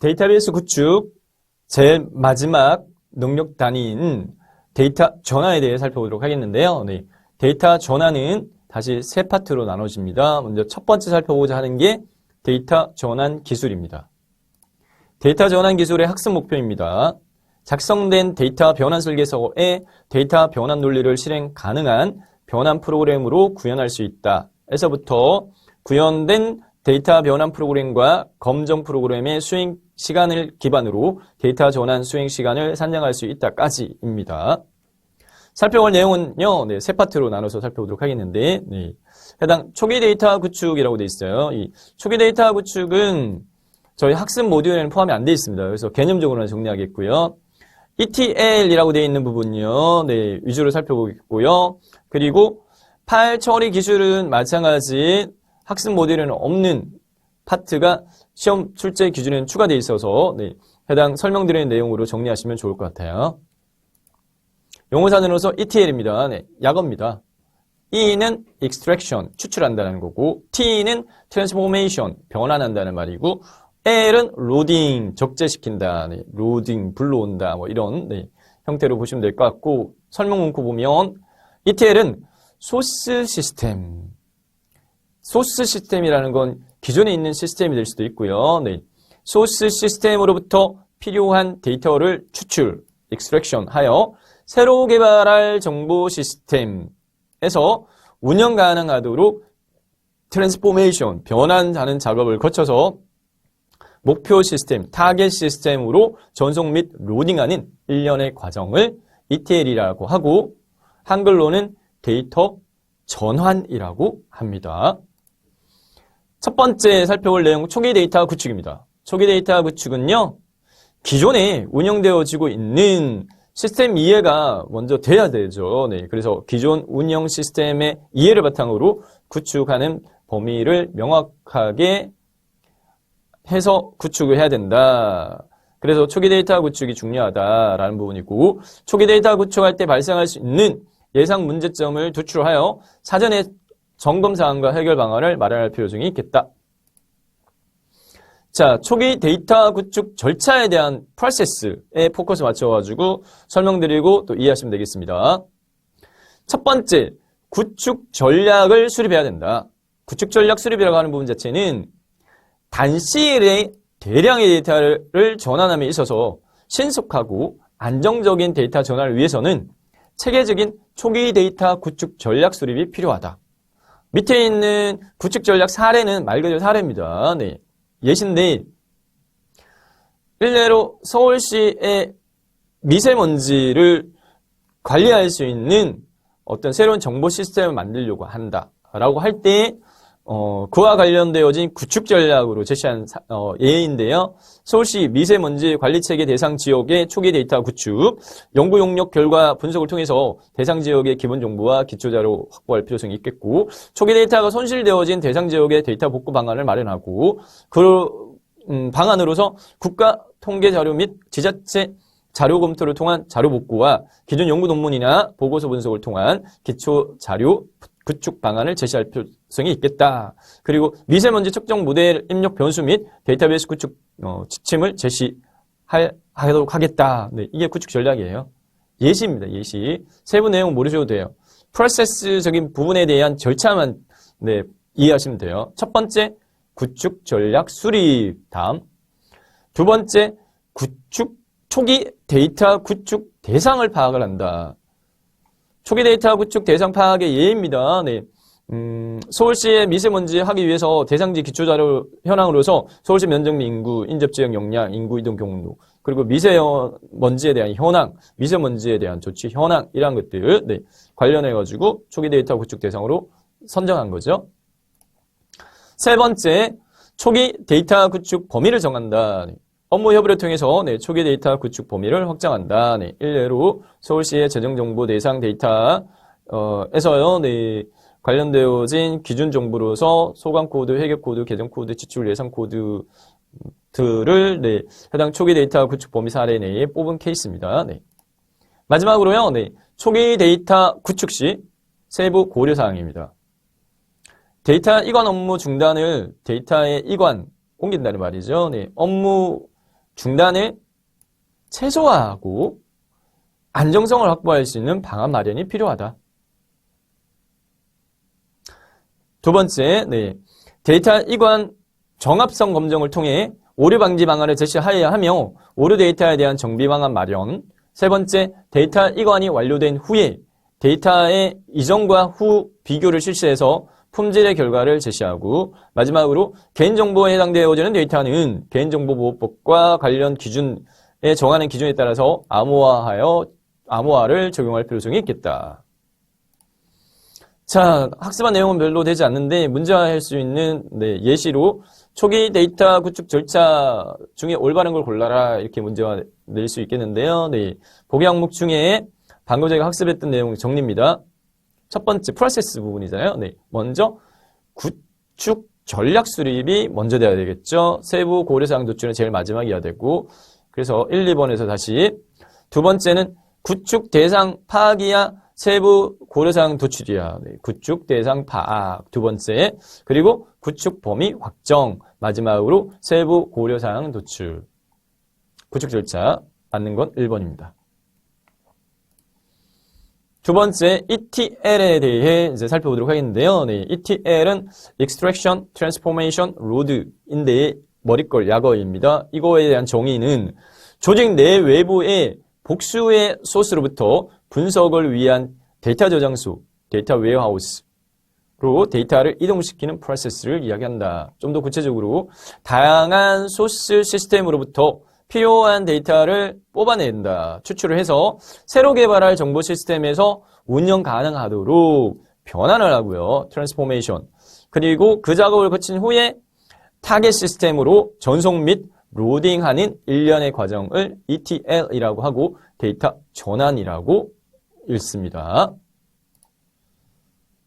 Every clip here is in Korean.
데이터베이스 구축 제일 마지막 능력 단위인 데이터 전환에 대해 살펴보도록 하겠는데요. 네, 데이터 전환은 다시 세 파트로 나눠집니다. 먼저 첫 번째 살펴보고자 하는 게 데이터 전환 기술입니다. 데이터 전환 기술의 학습 목표입니다. 작성된 데이터 변환 설계서에 데이터 변환 논리를 실행 가능한 변환 프로그램으로 구현할 수 있다. 에서부터 구현된 데이터 변환 프로그램과 검정 프로그램의 수행 시간을 기반으로 데이터 전환 수행 시간을 산정할 수 있다까지입니다. 살펴볼 내용은요, 세 파트로 나눠서 살펴보도록 하겠는데, 해당 초기 데이터 구축이라고 되어 있어요. 이 초기 데이터 구축은 저희 학습 모듈에는 포함이 안 되어 있습니다. 그래서 개념적으로는 정리하겠고요. ETL이라고 되어 있는 부분요, 위주로 살펴보겠고요. 그리고 파일 처리 기술은 마찬가지 학습 모듈에는 없는 파트가 시험 출제 기준에는 추가되어 있어서 해당 설명드리는 내용으로 정리하시면 좋을 것 같아요. 용어사전으로서 ETL입니다. 약어입니다. E는 extraction, 추출한다는 거고, T는 transformation, 변환한다는 말이고, L은 loading, 적재시킨다, loading, 불러온다, 뭐 이런 형태로 보시면 될 것 같고, 설명 문구 보면 ETL은 소스 시스템, 소스 시스템이라는 건 기존에 있는 시스템이 될 수도 있고요. 소스 시스템으로부터 필요한 데이터를 추출, extraction 하여 새로 개발할 정보 시스템에서 운영 가능하도록 트랜스포메이션, 변환하는 작업을 거쳐서 목표 시스템, 타겟 시스템으로 전송 및 로딩하는 일련의 과정을 ETL이라고 하고 한글로는 데이터 전환이라고 합니다. 첫 번째 살펴볼 내용 초기 데이터 구축입니다. 초기 데이터 구축은요, 기존에 운영되어지고 있는 시스템 이해가 먼저 돼야 되죠. 그래서 기존 운영 시스템의 이해를 바탕으로 구축하는 범위를 명확하게 해서 구축을 해야 된다. 그래서 초기 데이터 구축이 중요하다라는 부분이고, 초기 데이터 구축할 때 발생할 수 있는 예상 문제점을 도출하여 사전에 점검 사항과 해결 방안을 마련할 필요성이 있겠다. 자, 초기 데이터 구축 절차에 대한 프로세스에 포커스 맞춰가지고 설명드리고 또 이해하시면 되겠습니다. 첫 번째, 구축 전략을 수립해야 된다. 구축 전략 수립이라고 하는 부분 자체는 단시일에 대량의 데이터를 전환함에 있어서 신속하고 안정적인 데이터 전환을 위해서는 체계적인 초기 데이터 구축 전략 수립이 필요하다. 밑에 있는 구축 전략 사례는 말 그대로 사례입니다. 예시인데, 일례로 서울시의 미세먼지를 관리할 수 있는 어떤 새로운 정보 시스템을 만들려고 한다라고 할 때, 그와 관련되어진 구축 전략으로 제시한 예인데요. 서울시 미세먼지 관리체계 대상 지역의 초기 데이터 구축, 연구 용역 결과 분석을 통해서 대상 지역의 기본 정보와 기초 자료 확보할 필요성이 있겠고, 초기 데이터가 손실되어진 대상 지역의 데이터 복구 방안을 마련하고, 그 방안으로서 국가 통계 자료 및 지자체 자료 검토를 통한 자료 복구와 기존 연구 논문이나 보고서 분석을 통한 기초 자료 구축 방안을 제시할 필요성이 있겠다. 그리고 미세먼지 측정 모델 입력 변수 및 데이터베이스 구축 지침을 제시하도록 하겠다. 이게 구축 전략이에요. 예시입니다. 예시. 세부 내용 모르셔도 돼요. 프로세스적인 부분에 대한 절차만 이해하시면 돼요. 첫 번째, 구축 전략 수립. 다음, 두 번째, 초기 데이터 구축 대상을 파악을 한다. 초기 데이터 구축 대상 파악의 예입니다. 서울시의 미세먼지 하기 위해서 대상지 기초자료 현황으로서 서울시 면적 및 인구, 인접지역 역량, 인구 이동 경로, 그리고 미세먼지에 대한 현황, 미세먼지에 대한 조치 현황, 이러한 것들 관련해가지고 초기 데이터 구축 대상으로 선정한 거죠. 세 번째, 초기 데이터 구축 범위를 정한다. 업무 협의를 통해서 초기 데이터 구축 범위를 확장한다. 일례로 서울시의 재정정보 대상 데이터에서요, 관련되어진 기준 정보로서 소관 코드, 회계 코드, 계정 코드, 지출 예상 코드들을 해당 초기 데이터 구축 범위 사례 내에 뽑은 케이스입니다. 마지막으로요, 초기 데이터 구축 시 세부 고려 사항입니다. 데이터 이관 업무 중단을 데이터의 이관 옮긴다는 말이죠. 업무 중단을 최소화하고 안정성을 확보할 수 있는 방안 마련이 필요하다. 두 번째, 데이터 이관 정합성 검증을 통해 오류 방지 방안을 제시하여야 하며 오류 데이터에 대한 정비 방안 마련. 세 번째, 데이터 이관이 완료된 후에 데이터의 이전과 후 비교를 실시해서 품질의 결과를 제시하고 마지막으로 개인정보에 해당되어지는 데이터는 개인정보보호법과 관련 기준에 정하는 기준에 따라서 암호화를 적용할 필요성이 있겠다. 자, 학습한 내용은 별로 되지 않는데 문제화할 수 있는 예시로 초기 데이터 구축 절차 중에 올바른 걸 골라라 이렇게 문제화 낼 수 있겠는데요. 보기 항목 중에 방금 제가 학습했던 내용 정리입니다. 첫 번째 프로세스 부분이잖아요. 먼저 구축 전략 수립이 먼저 돼야 되겠죠. 세부 고려사항 도출은 제일 마지막이어야 되고 그래서 1, 2번에서 다시 두 번째는 구축 대상 파악이야 세부 고려사항 도출이야. 구축 대상 파악 두 번째 그리고 구축 범위 확정 마지막으로 세부 고려사항 도출 구축 절차 맞는 건 1번입니다. 두 번째 ETL에 대해 이제 살펴보도록 하겠는데요. ETL은 Extraction, Transformation, Load인데 머릿걸 약어입니다. 이거에 대한 정의는 조직 내 외부의 복수의 소스로부터 분석을 위한 데이터 저장소, 데이터 웨어하우스로 데이터를 이동시키는 프로세스를 이야기한다. 좀 더 구체적으로 다양한 소스 시스템으로부터 필요한 데이터를 뽑아낸다. 추출을 해서 새로 개발할 정보 시스템에서 운영 가능하도록 변환을 하고요. 트랜스포메이션. 그리고 그 작업을 거친 후에 타겟 시스템으로 전송 및 로딩하는 일련의 과정을 ETL이라고 하고 데이터 전환이라고 읽습니다.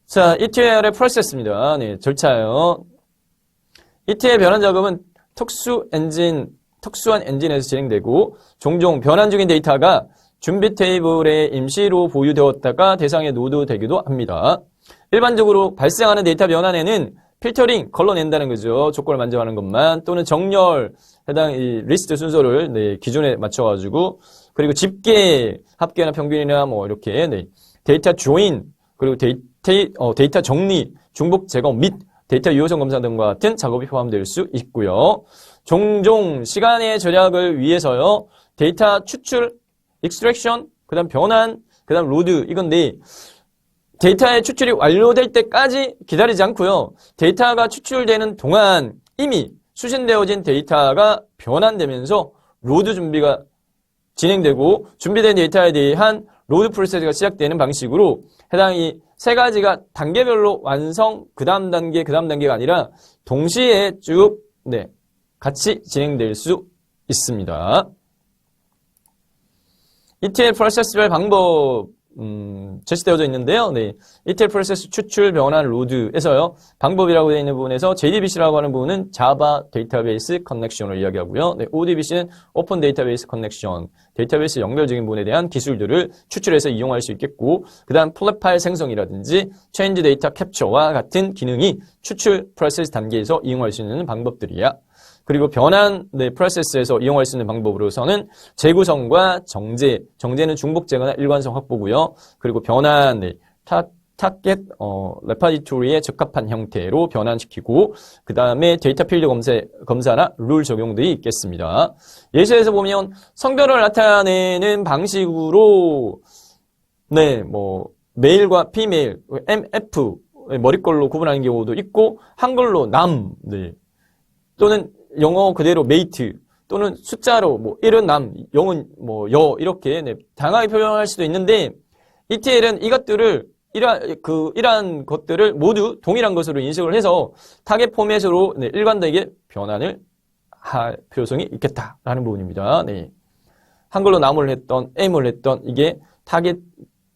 자, ETL의 프로세스입니다. 절차요. ETL 변환 작업은 특수한 엔진에서 진행되고 종종 변환 중인 데이터가 준비 테이블에 임시로 보유되었다가 대상에 노드되기도 합니다. 일반적으로 발생하는 데이터 변환에는 필터링, 걸러낸다는 거죠. 조건을 만족하는 것만 또는 정렬, 해당 이 리스트 순서를 기준에 맞춰가지고 그리고 집계, 합계나 평균이나 뭐 이렇게 데이터 조인 그리고 데이터 정리, 중복 제거 및 데이터 유효성 검사 등과 같은 작업이 포함될 수 있고요. 종종 시간의 절약을 위해서요. 데이터 추출, 익스트랙션, 그 다음 변환, 그 다음 로드 이건데 데이터의 추출이 완료될 때까지 기다리지 않고요. 데이터가 추출되는 동안 이미 수신되어진 데이터가 변환되면서 로드 준비가 진행되고 준비된 데이터에 대한 로드 프로세스가 시작되는 방식으로 해당 이 세 가지가 단계별로 완성, 그 다음 단계가 아니라 동시에 쭉 같이 진행될 수 있습니다. ETL 프로세스별 방법 제시되어져 있는데요. ETL 프로세스 추출, 변환, 로드에서요. 방법이라고 되어 있는 부분에서 JDBC라고 하는 부분은 Java 데이터베이스 커넥션을 이야기하고요. ODBC는 오픈 데이터베이스 커넥션, 데이터베이스 연결적인 부분에 대한 기술들을 추출해서 이용할 수 있겠고 그 다음 플랫 파일 생성이라든지 체인지 데이터 캡처와 같은 기능이 추출 프로세스 단계에서 이용할 수 있는 방법들이야. 그리고 변환 프로세스에서 이용할 수 있는 방법으로서는 재구성과 정제는 중복 제거나 일관성 확보고요. 그리고 변환, 타겟 레파지토리에 적합한 형태로 변환시키고 그 다음에 데이터 필드 검사나 룰 적용들이 있겠습니다. 예시에서 보면 성별을 나타내는 방식으로 메일과 피메일, MF 머릿걸로 구분하는 경우도 있고 한글로 남 또는 영어 그대로 메이트 또는 숫자로 1은 남, 0은 여 이렇게 다양하게 표현할 수도 있는데 ETL은 이러한 것들을 모두 동일한 것으로 인식을 해서 타겟 포맷으로 일관되게 변환을 할 필요성이 있겠다라는 부분입니다. 한글로 남을 했던 M을 했던 이게 타겟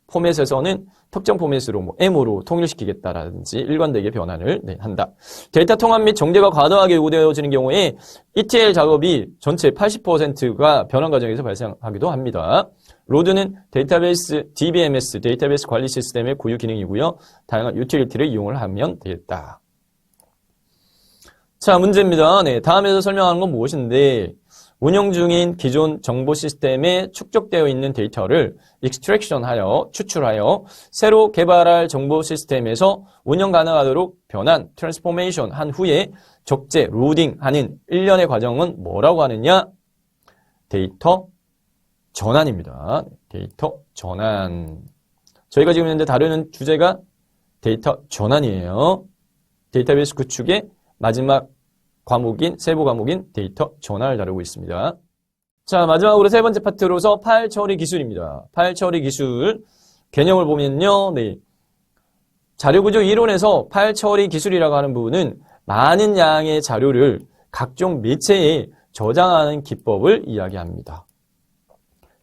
포맷에서는 특정 포맷으로 M으로 통일시키겠다라든지 일관되게 변환을 한다. 데이터 통합 및 정제가 과도하게 요구되어지는 경우에 ETL 작업이 전체 80%가 변환 과정에서 발생하기도 합니다. 로드는 데이터베이스 DBMS, 데이터베이스 관리 시스템의 고유 기능이고요. 다양한 유틸리티를 이용을 하면 되겠다. 자, 문제입니다. 다음에서 설명하는 건 무엇인데 운영 중인 기존 정보 시스템에 축적되어 있는 데이터를 익스트랙션하여 추출하여 새로 개발할 정보 시스템에서 운영 가능하도록 변환, 트랜스포메이션 한 후에 적재, 로딩하는 일련의 과정은 뭐라고 하느냐? 데이터 전환입니다. 데이터 전환. 저희가 지금 현재 다루는 주제가 데이터 전환이에요. 데이터베이스 구축의 마지막 과목인, 세부 과목인 데이터 전환을 다루고 있습니다. 자, 마지막으로 세 번째 파트로서 파일 처리 기술입니다. 파일 처리 기술 개념을 보면요. 네. 자료구조 이론에서 파일 처리 기술이라고 하는 부분은 많은 양의 자료를 각종 매체에 저장하는 기법을 이야기합니다.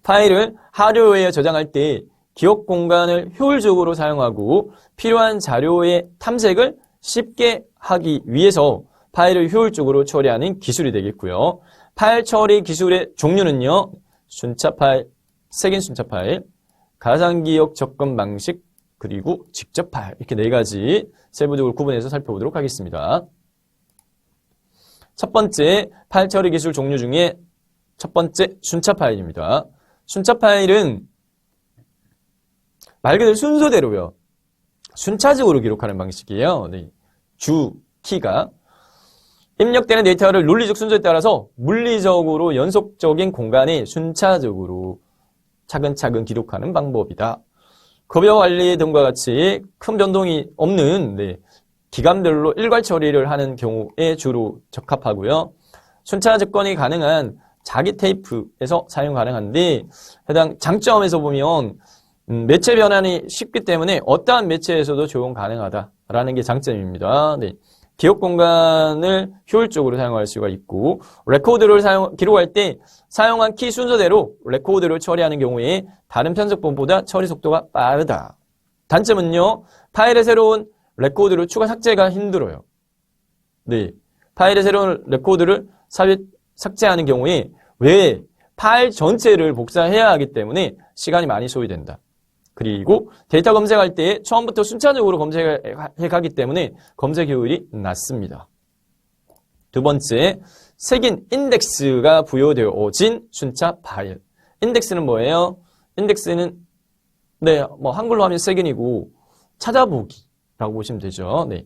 파일을 하드웨어에 저장할 때 기억 공간을 효율적으로 사용하고 필요한 자료의 탐색을 쉽게 하기 위해서 파일을 효율적으로 처리하는 기술이 되겠고요. 파일 처리 기술의 종류는요. 순차 파일, 색인 순차 파일, 가상기억 접근 방식, 그리고 직접 파일 이렇게 네 가지 세부적으로 구분해서 살펴보도록 하겠습니다. 첫 번째 파일 처리 기술 종류 중에 첫 번째 순차 파일입니다. 순차 파일은 말 그대로 순서대로요. 순차적으로 기록하는 방식이에요. 네. 주 키가 입력되는 데이터를 논리적 순서에 따라서 물리적으로 연속적인 공간에 순차적으로 차근차근 기록하는 방법이다. 급여 관리 등과 같이 큰 변동이 없는 기간별로 일괄 처리를 하는 경우에 주로 적합하고요. 순차 접근이 가능한 자기 테이프에서 사용 가능한데 해당 장점에서 보면 매체 변환이 쉽기 때문에 어떠한 매체에서도 적용 가능하다라는 게 장점입니다. 네. 기억 공간을 효율적으로 사용할 수가 있고 레코드를 기록할 때 사용한 키 순서대로 레코드를 처리하는 경우에 다른 편집법보다 처리 속도가 빠르다. 단점은요. 파일의 새로운 레코드를 추가 삭제가 힘들어요. 네, 파일의 새로운 레코드를 삭제하는 경우에 왜 파일 전체를 복사해야 하기 때문에 시간이 많이 소요된다. 그리고 데이터 검색할 때 처음부터 순차적으로 검색해 가기 때문에 검색 효율이 낮습니다. 두 번째, 색인 인덱스가 부여되어진 순차 파일. 인덱스는 뭐예요? 인덱스는 한글로 하면 색인이고 찾아보기라고 보시면 되죠. 네.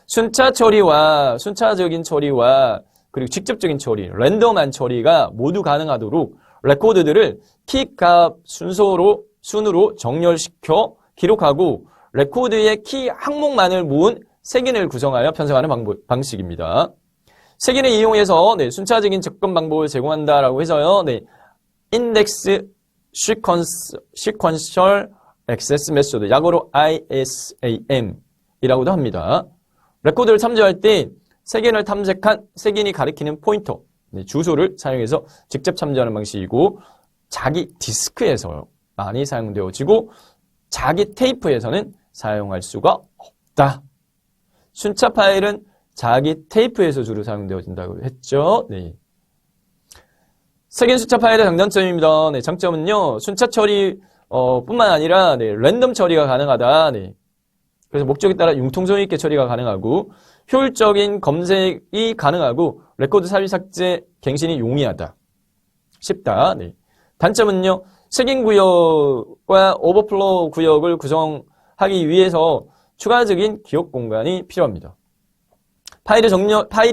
순차 처리와 순차적인 처리와 그리고 직접적인 처리, 랜덤한 처리가 모두 가능하도록 레코드들을 키값 순으로 정렬시켜 기록하고 레코드의 키 항목만을 모은 색인을 구성하여 편성하는 방식입니다. 색인을 이용해서 순차적인 접근 방법을 제공한다라고 해서요. 인덱스 시퀀셜 액세스 메소드, 약어로 ISAM이라고도 합니다. 레코드를 탐지할 때 색인을 탐색한 색인이 가리키는 포인터, 주소를 사용해서 직접 탐지하는 방식이고 자기 디스크에서 많이 사용되어지고 자기 테이프에서는 사용할 수가 없다. 순차 파일은 자기 테이프에서 주로 사용되어진다고 했죠. 네. 색인 순차 파일의 장단점입니다. 네, 장점은요. 순차 처리 뿐만 아니라 랜덤 처리가 가능하다. 네. 그래서 목적에 따라 융통성 있게 처리가 가능하고 효율적인 검색이 가능하고 레코드 삽입 삭제 갱신이 용이하다. 쉽다. 네. 단점은요. 색인 구역과 오버플로우 구역을 구성하기 위해서 추가적인 기억 공간이 필요합니다. 파일이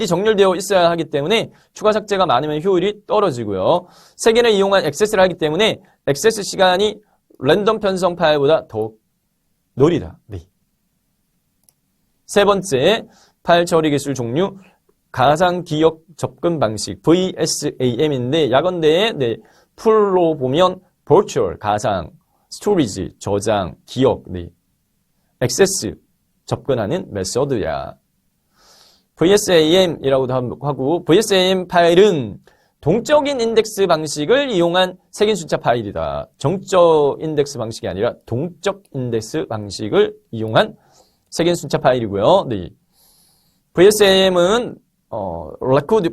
정렬되어 있어야 하기 때문에 추가 삭제가 많으면 효율이 떨어지고요. 색인을 이용한 액세스를 하기 때문에 액세스 시간이 랜덤 편성 파일보다 더 느리다. 네. 세 번째, 파일 처리 기술 종류 가상 기억 접근 방식 VSAM인데 약언대에 풀로 보면 virtual 가상, storage 저장, 기억, 액세스 접근하는 메소드야. VSAM이라고도 하고 VSAM 파일은 동적인 인덱스 방식을 이용한 색인 순차 파일이다. 정적 인덱스 방식이 아니라 동적 인덱스 방식을 이용한 색인 순차 파일이고요. 네. VSAM은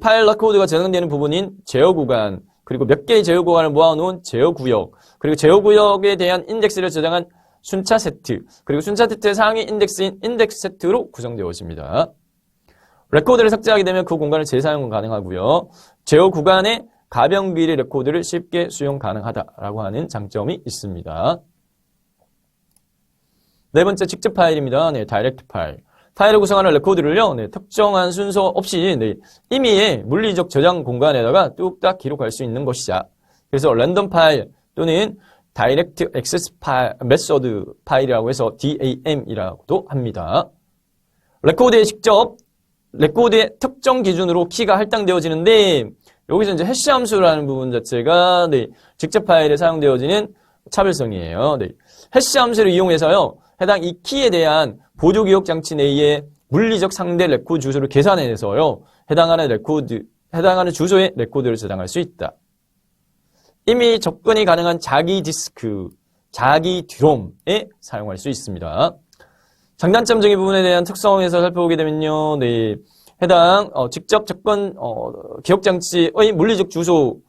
파일 레코드가 저장되는 부분인 제어 구간, 그리고 몇 개의 제어 구간을 모아놓은 제어 구역, 그리고 제어 구역에 대한 인덱스를 저장한 순차 세트, 그리고 순차 세트의 상위 인덱스인 인덱스 세트로 구성되어집니다. 레코드를 삭제하게 되면 그 공간을 재사용은 가능하고요. 제어 구간에 가변 길이 레코드를 쉽게 수용 가능하다라고 하는 장점이 있습니다. 네 번째 직접 파일입니다. 네, 다이렉트 파일. 파일을 구성하는 레코드를요, 네, 특정한 순서 없이 네, 임의의 물리적 저장 공간에다가 뚝딱 기록할 수 있는 것이자, 그래서 랜덤 파일 또는 다이렉트 액세스 파일, 메소드 파일이라고 해서 DAM이라고도 합니다. 레코드의 특정 기준으로 키가 할당되어지는데, 여기서 이제 해시 함수라는 부분 자체가 네, 직접 파일에 사용되어지는 차별성이에요. 네, 해시 함수를 이용해서요, 해당 이 키에 대한 보조 기억 장치 내의 물리적 상대 레코드 주소를 계산해내서요, 해당하는 주소의 레코드를 저장할 수 있다. 이미 접근이 가능한 자기 디스크, 자기 드롬에 사용할 수 있습니다. 장단점적인 부분에 대한 특성에서 살펴보게 되면요, 네, 해당 직접 접근 기억 장치의 물리적 주소를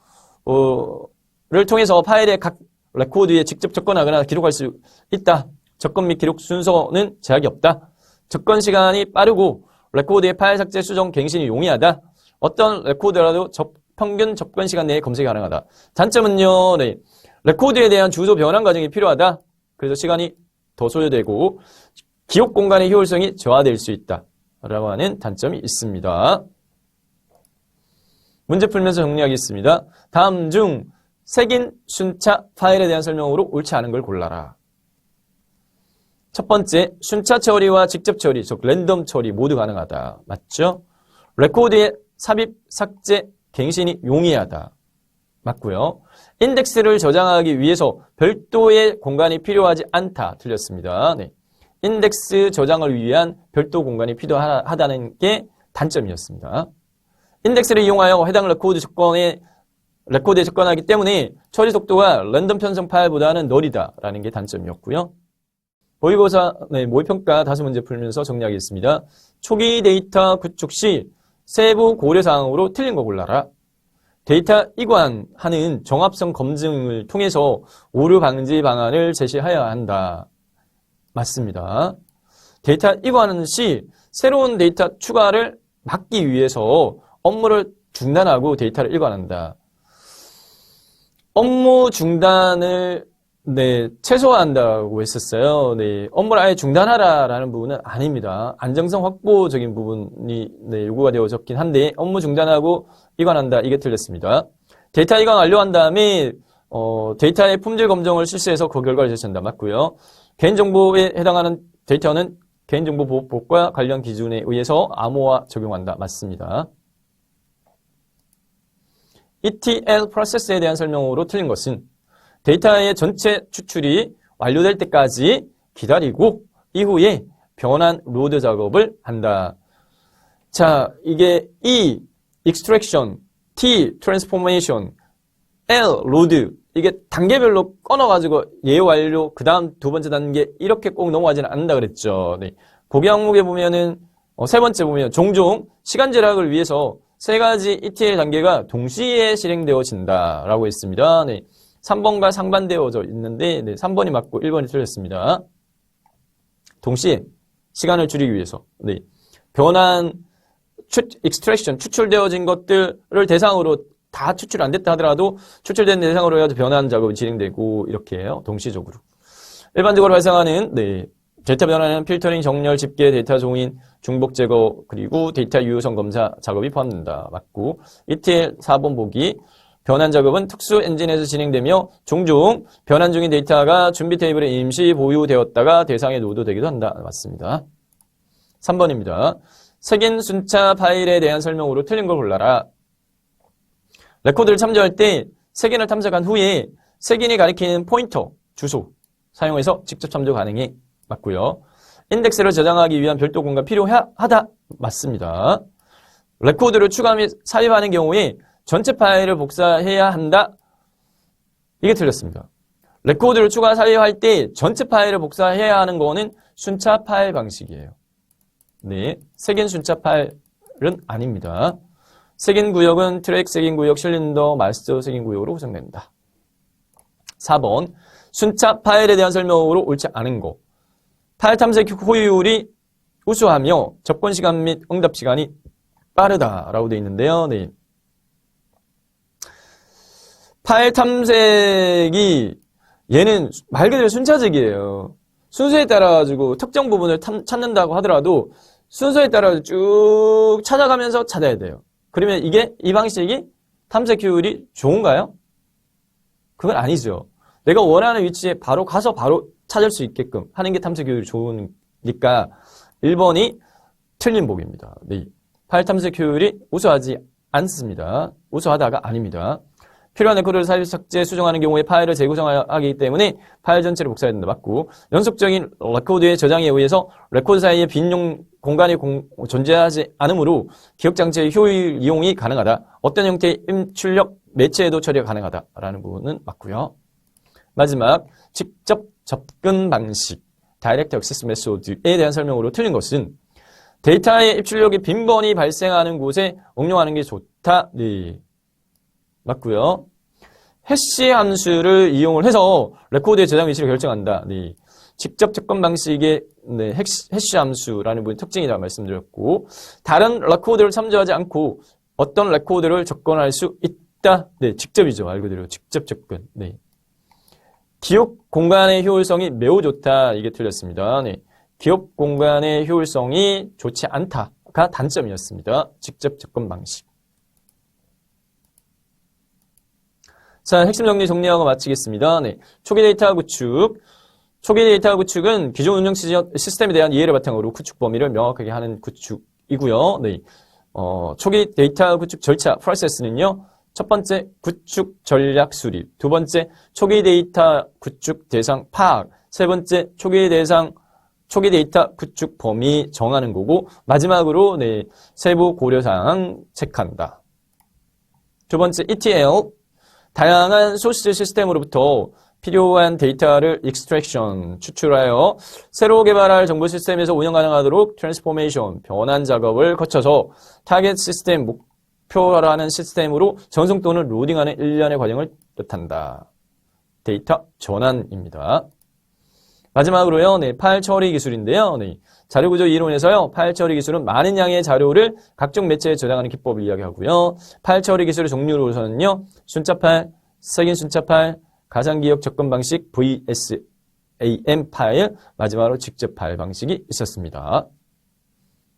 통해서 파일의 각 레코드에 직접 접근하거나 기록할 수 있다. 접근 및 기록 순서는 제약이 없다. 접근 시간이 빠르고 레코드의 파일 삭제, 수정, 갱신이 용이하다. 어떤 레코드라도 평균 접근 시간 내에 검색이 가능하다. 단점은요, 네, 레코드에 대한 주소 변환 과정이 필요하다. 그래서 시간이 더 소요되고 기록 공간의 효율성이 저하될 수 있다. 라고 하는 단점이 있습니다. 문제 풀면서 정리하겠습니다. 다음 중 색인 순차 파일에 대한 설명으로 옳지 않은 걸 골라라. 첫 번째, 순차 처리와 직접 처리, 즉 랜덤 처리 모두 가능하다. 맞죠? 레코드의 삽입, 삭제, 갱신이 용이하다. 맞고요. 인덱스를 저장하기 위해서 별도의 공간이 필요하지 않다. 틀렸습니다. 네. 인덱스 저장을 위한 별도 공간이 필요하다는 게 단점이었습니다. 인덱스를 이용하여 해당 레코드에 접근하기 때문에 처리 속도가 랜덤 편성 파일보다는 느리다라는 게 단점이었고요. 모의고사, 네, 모의평가 다수 문제 풀면서 정리하겠습니다. 초기 데이터 구축 시 세부 고려사항으로 틀린 거 골라라. 데이터 이관하는 정합성 검증을 통해서 오류 방지 방안을 제시해야 한다. 맞습니다. 데이터 이관하는 시 새로운 데이터 추가를 막기 위해서 업무를 중단하고 데이터를 이관한다. 업무 중단을 네, 최소화한다고 했었어요. 네, 업무를 아예 중단하라라는 부분은 아닙니다. 안정성 확보적인 부분이 네, 요구가 되어졌긴 한데 업무 중단하고 이관한다. 이게 틀렸습니다. 데이터 이관 완료한 다음에 데이터의 품질 검정을 실시해서 그 결과를 제시한다. 맞고요. 개인정보에 해당하는 데이터는 개인정보보호법과 관련 기준에 의해서 암호화 적용한다. 맞습니다. ETL 프로세스에 대한 설명으로 틀린 것은 데이터의 전체 추출이 완료될 때까지 기다리고 이후에 변환 로드 작업을 한다. 자, 이게 E, extraction, T, transformation, L, load 이게 단계별로 끊어가지고 예 완료, 그 다음 두 번째 단계 이렇게 꼭 넘어가지는 않는다 그랬죠. 네. 고개 항목에 보면은 세 번째 보면 종종 시간 절약을 위해서 세 가지 ETL 단계가 동시에 실행되어진다라고 했습니다. 네. 3번과 상반되어져 있는데 네, 3번이 맞고 1번이 틀렸습니다. 동시에 시간을 줄이기 위해서 네. 변환, extraction, 추출되어진 것들을 대상으로 다 추출 안 됐다 하더라도 추출된 대상으로 해서 변환 작업이 진행되고 이렇게 해요. 동시적으로. 일반적으로 발생하는 네, 데이터 변환은 필터링, 정렬, 집계, 데이터 종인, 중복 제거, 그리고 데이터 유효성 검사 작업이 포함된다. 맞고 ETL 4번 보기 변환 작업은 특수 엔진에서 진행되며 종종 변환 중인 데이터가 준비 테이블에 임시 보유되었다가 대상에 노드되기도 한다. 맞습니다. 3번입니다. 색인 순차 파일에 대한 설명으로 틀린 걸 골라라. 레코드를 참조할 때 색인을 탐색한 후에 색인이 가리키는 포인터, 주소 사용해서 직접 참조 가능해. 맞고요. 인덱스를 저장하기 위한 별도 공간 필요하다. 맞습니다. 레코드를 추가 및 삽입하는 경우에 전체 파일을 복사해야 한다. 이게 틀렸습니다. 레코드를 추가 삽입할 때 전체 파일을 복사해야 하는 거는 순차 파일 방식이에요. 네, 색인 순차 파일은 아닙니다. 색인 구역은 트랙 색인 구역, 실린더, 마스터 색인 구역으로 구성된다. 4번 순차 파일에 대한 설명으로 옳지 않은 거. 파일 탐색 효율이 우수하며 접근 시간 및 응답 시간이 빠르다라고 되어 있는데요. 네. 파일 탐색이 얘는 말 그대로 순차적이에요. 순서에 따라 가지고 특정 부분을 찾는다고 하더라도 순서에 따라 쭉 찾아가면서 찾아야 돼요. 그러면 이 방식이 탐색 효율이 좋은가요? 그건 아니죠. 내가 원하는 위치에 바로 가서 바로 찾을 수 있게끔 하는 게 탐색 효율이 좋으니까 1번이 틀린 보기입니다. 네. 파일 탐색 효율이 우수하지 않습니다. 우수하다가 아닙니다. 필요한 레코드를 사실 삭제, 수정하는 경우에 파일을 재구성하기 때문에 파일 전체를 복사해야 된다. 맞고, 연속적인 레코드의 저장에 의해서 레코드 사이에 빈 공간이 존재하지 않으므로 기억장치의 효율 이용이 가능하다. 어떤 형태의 출력 매체에도 처리가 가능하다라는 부분은 맞고요. 마지막, 직접 접근 방식, Direct Access Method에 대한 설명으로 틀린 것은 데이터의 입출력이 빈번히 발생하는 곳에 응용하는 게 좋다. 네. 맞고요. 해시 함수를 이용을 해서 레코드의 저장 위치를 결정한다. 네. 직접 접근 방식의 해시 함수라는 부분이 특징이라고 말씀드렸고, 다른 레코드를 참조하지 않고 어떤 레코드를 접근할 수 있다. 네, 직접이죠. 말 그대로 직접 접근. 네. 기억 공간의 효율성이 매우 좋다. 이게 틀렸습니다. 네. 기억 공간의 효율성이 좋지 않다가 단점이었습니다. 직접 접근 방식. 자, 핵심 정리하고 마치겠습니다. 네. 초기 데이터 구축. 초기 데이터 구축은 기존 운영 시스템에 대한 이해를 바탕으로 구축 범위를 명확하게 하는 구축이고요. 네. 초기 데이터 구축 절차, 프로세스는요. 첫 번째, 구축 전략 수립. 두 번째, 초기 데이터 구축 대상 파악. 세 번째, 초기 데이터 구축 범위 정하는 거고, 마지막으로, 네. 세부 고려사항 체크한다. 두 번째, ETL. 다양한 소스 시스템으로부터 필요한 데이터를 익스트랙션, 추출하여 새로 개발할 정보 시스템에서 운영 가능하도록 트랜스포메이션, 변환 작업을 거쳐서 타겟 시스템, 목표라는 시스템으로 전송 또는 로딩하는 일련의 과정을 뜻한다. 데이터 전환입니다. 마지막으로요, 네, 파일 처리 기술인데요. 네, 자료구조 이론에서요, 파일 처리 기술은 많은 양의 자료를 각종 매체에 저장하는 기법을 이야기하고요. 파일 처리 기술의 종류로서는요, 순차 파일, 석인 순차 파일, 가상기억 접근 방식, VSAM 파일, 마지막으로 직접 파일 방식이 있었습니다.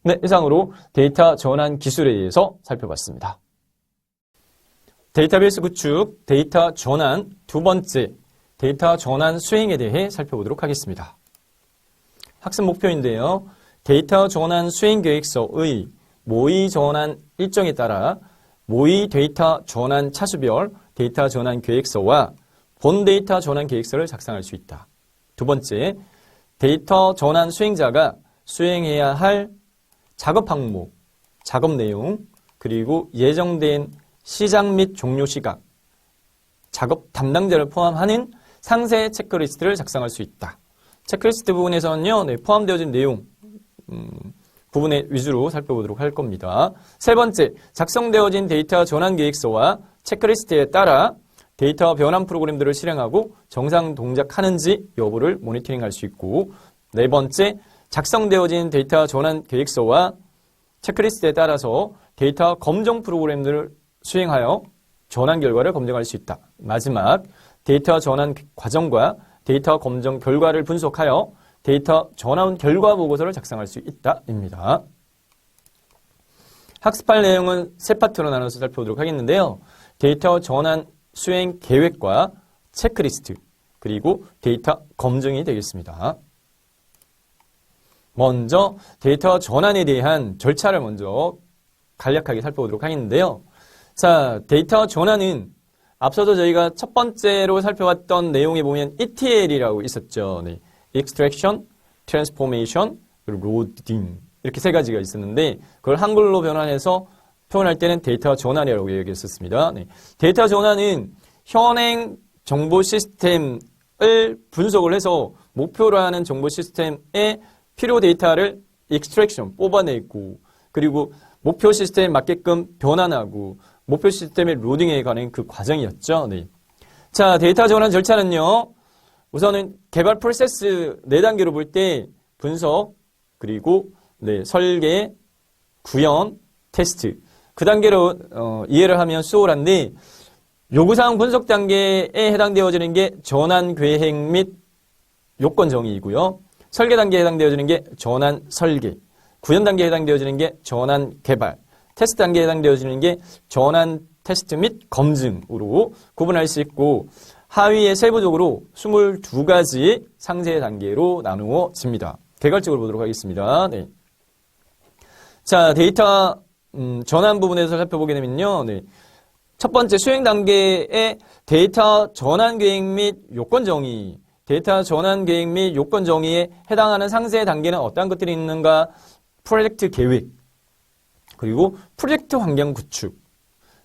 네, 이상으로 데이터 전환 기술에 대해서 살펴봤습니다. 데이터베이스 구축, 데이터 전환 두 번째, 데이터 전환 수행에 대해 살펴보도록 하겠습니다. 학습 목표인데요. 데이터 전환 수행 계획서의 모의 전환 일정에 따라 모의 데이터 전환 차수별 데이터 전환 계획서와 본 데이터 전환 계획서를 작성할 수 있다. 두 번째, 데이터 전환 수행자가 수행해야 할 작업 항목, 작업 내용, 그리고 예정된 시작 및 종료 시각, 작업 담당자를 포함하는 상세 체크리스트를 작성할 수 있다. 체크리스트 부분에서는요, 네, 포함되어진 내용 부분에 위주로 살펴보도록 할 겁니다. 세 번째, 작성되어진 데이터 전환 계획서와 체크리스트에 따라 데이터 변환 프로그램들을 실행하고 정상 동작하는지 여부를 모니터링할 수 있고, 네 번째, 작성되어진 데이터 전환 계획서와 체크리스트에 따라서 데이터 검정 프로그램들을 수행하여 전환 결과를 검증할 수 있다. 마지막, 데이터 전환 과정과 데이터 검정 결과를 분석하여 데이터 전환 결과 보고서를 작성할 수 있다입니다. 학습할 내용은 세 파트로 나눠서 살펴보도록 하겠는데요. 데이터 전환 수행 계획과 체크리스트, 그리고 데이터 검증이 되겠습니다. 먼저 데이터 전환에 대한 절차를 먼저 간략하게 살펴보도록 하겠는데요. 자, 데이터 전환은 앞서도 저희가 첫 번째로 살펴봤던 내용에 보면 ETL이라고 있었죠. 네. Extraction, Transformation, 그리고 Loading 이렇게 세 가지가 있었는데 그걸 한글로 변환해서 표현할 때는 데이터 전환이라고 얘기했었습니다. 네. 데이터 전환은 현행 정보 시스템을 분석을 해서 목표로 하는 정보 시스템의 필요 데이터를 Extraction, 뽑아내고 그리고 목표 시스템에 맞게끔 변환하고 목표 시스템의 로딩에 관한 그 과정이었죠. 네. 자, 데이터 전환 절차는요. 우선은 개발 프로세스 4단계로 볼 때 분석, 그리고 네, 설계, 구현, 테스트. 그 단계로 이해를 하면 수월한데 요구사항 분석 단계에 해당되어지는 게 전환 계획 및 요건 정의이고요. 설계 단계에 해당되어지는 게 전환 설계, 구현 단계에 해당되어지는 게 전환 개발, 테스트 단계에 해당되어지는 게 전환 테스트 및 검증으로 구분할 수 있고, 하위에 세부적으로 22가지 상세 단계로 나누어집니다. 개괄적으로 보도록 하겠습니다. 네. 자, 데이터 전환 부분에서 살펴보게 되면요. 네. 첫 번째 수행 단계의 데이터 전환 계획 및 요건 정의, 데이터 전환 계획 및 요건 정의에 해당하는 상세 단계는 어떠한 것들이 있는가? 프로젝트 계획, 그리고 프로젝트 환경 구축,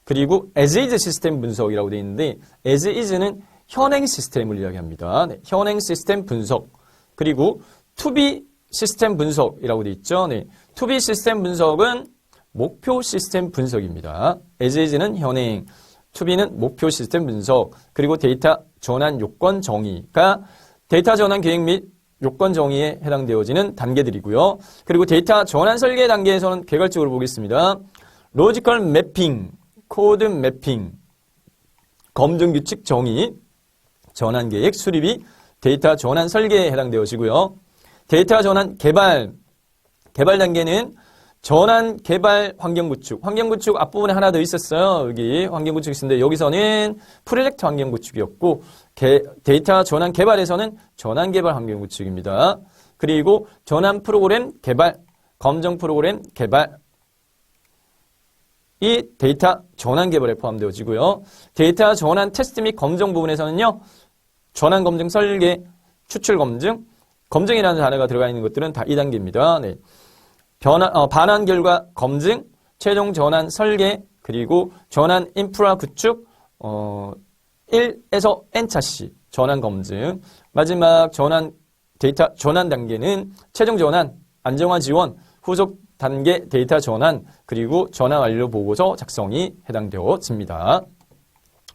그리고 as is 시스템 분석이라고 되어 있는데, as is는 현행 시스템을 이야기합니다. 네, 현행 시스템 분석, 그리고 to be 시스템 분석이라고 되어 있죠. 네, to be 시스템 분석은 목표 시스템 분석입니다. as is는 현행, to be는 목표 시스템 분석, 그리고 데이터 전환 요건 정의가 데이터 전환 계획 및 요건 정의에 해당되어지는 단계들이고요. 그리고 데이터 전환 설계 단계에서는 개괄적으로 보겠습니다. 로지컬 매핑, 코드 매핑, 검증 규칙 정의, 전환 계획 수립이 데이터 전환 설계에 해당되어지고요. 데이터 전환 개발 단계는 전환 개발 환경 구축 앞부분에 하나 더 있었어요. 여기 환경 구축이 있었는데 여기서는 프로젝트 환경 구축이었고, 데이터 전환 개발에서는 전환 개발 환경 구축입니다. 그리고 전환 프로그램 개발, 검증 프로그램 개발, 이 데이터 전환 개발에 포함되어지고요. 데이터 전환 테스트 및 검증 부분에서는요, 전환 검증 설계, 추출 검증, 검증이라는 단어가 들어가 있는 것들은 다 2단계입니다. 네. 반환 결과 검증, 최종 전환 설계, 그리고 전환 인프라 구축, 1에서 N차시 전환 검증, 마지막 데이터 전환 단계는 최종 전환, 안정화 지원, 후속 단계 데이터 전환, 그리고 전환 완료 보고서 작성이 해당되어집니다.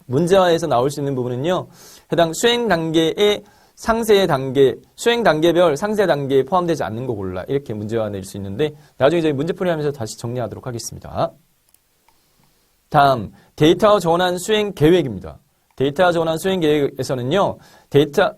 문제화에서 나올 수 있는 부분은요, 해당 수행 단계의 상세 단계, 수행 단계별 상세 단계에 포함되지 않는 거 골라, 이렇게 문제화 낼 수 있는데, 나중에 저희 문제풀이 하면서 다시 정리하도록 하겠습니다. 다음, 데이터 전환 수행 계획입니다. 데이터 전환 수행 계획에서는요, 데이터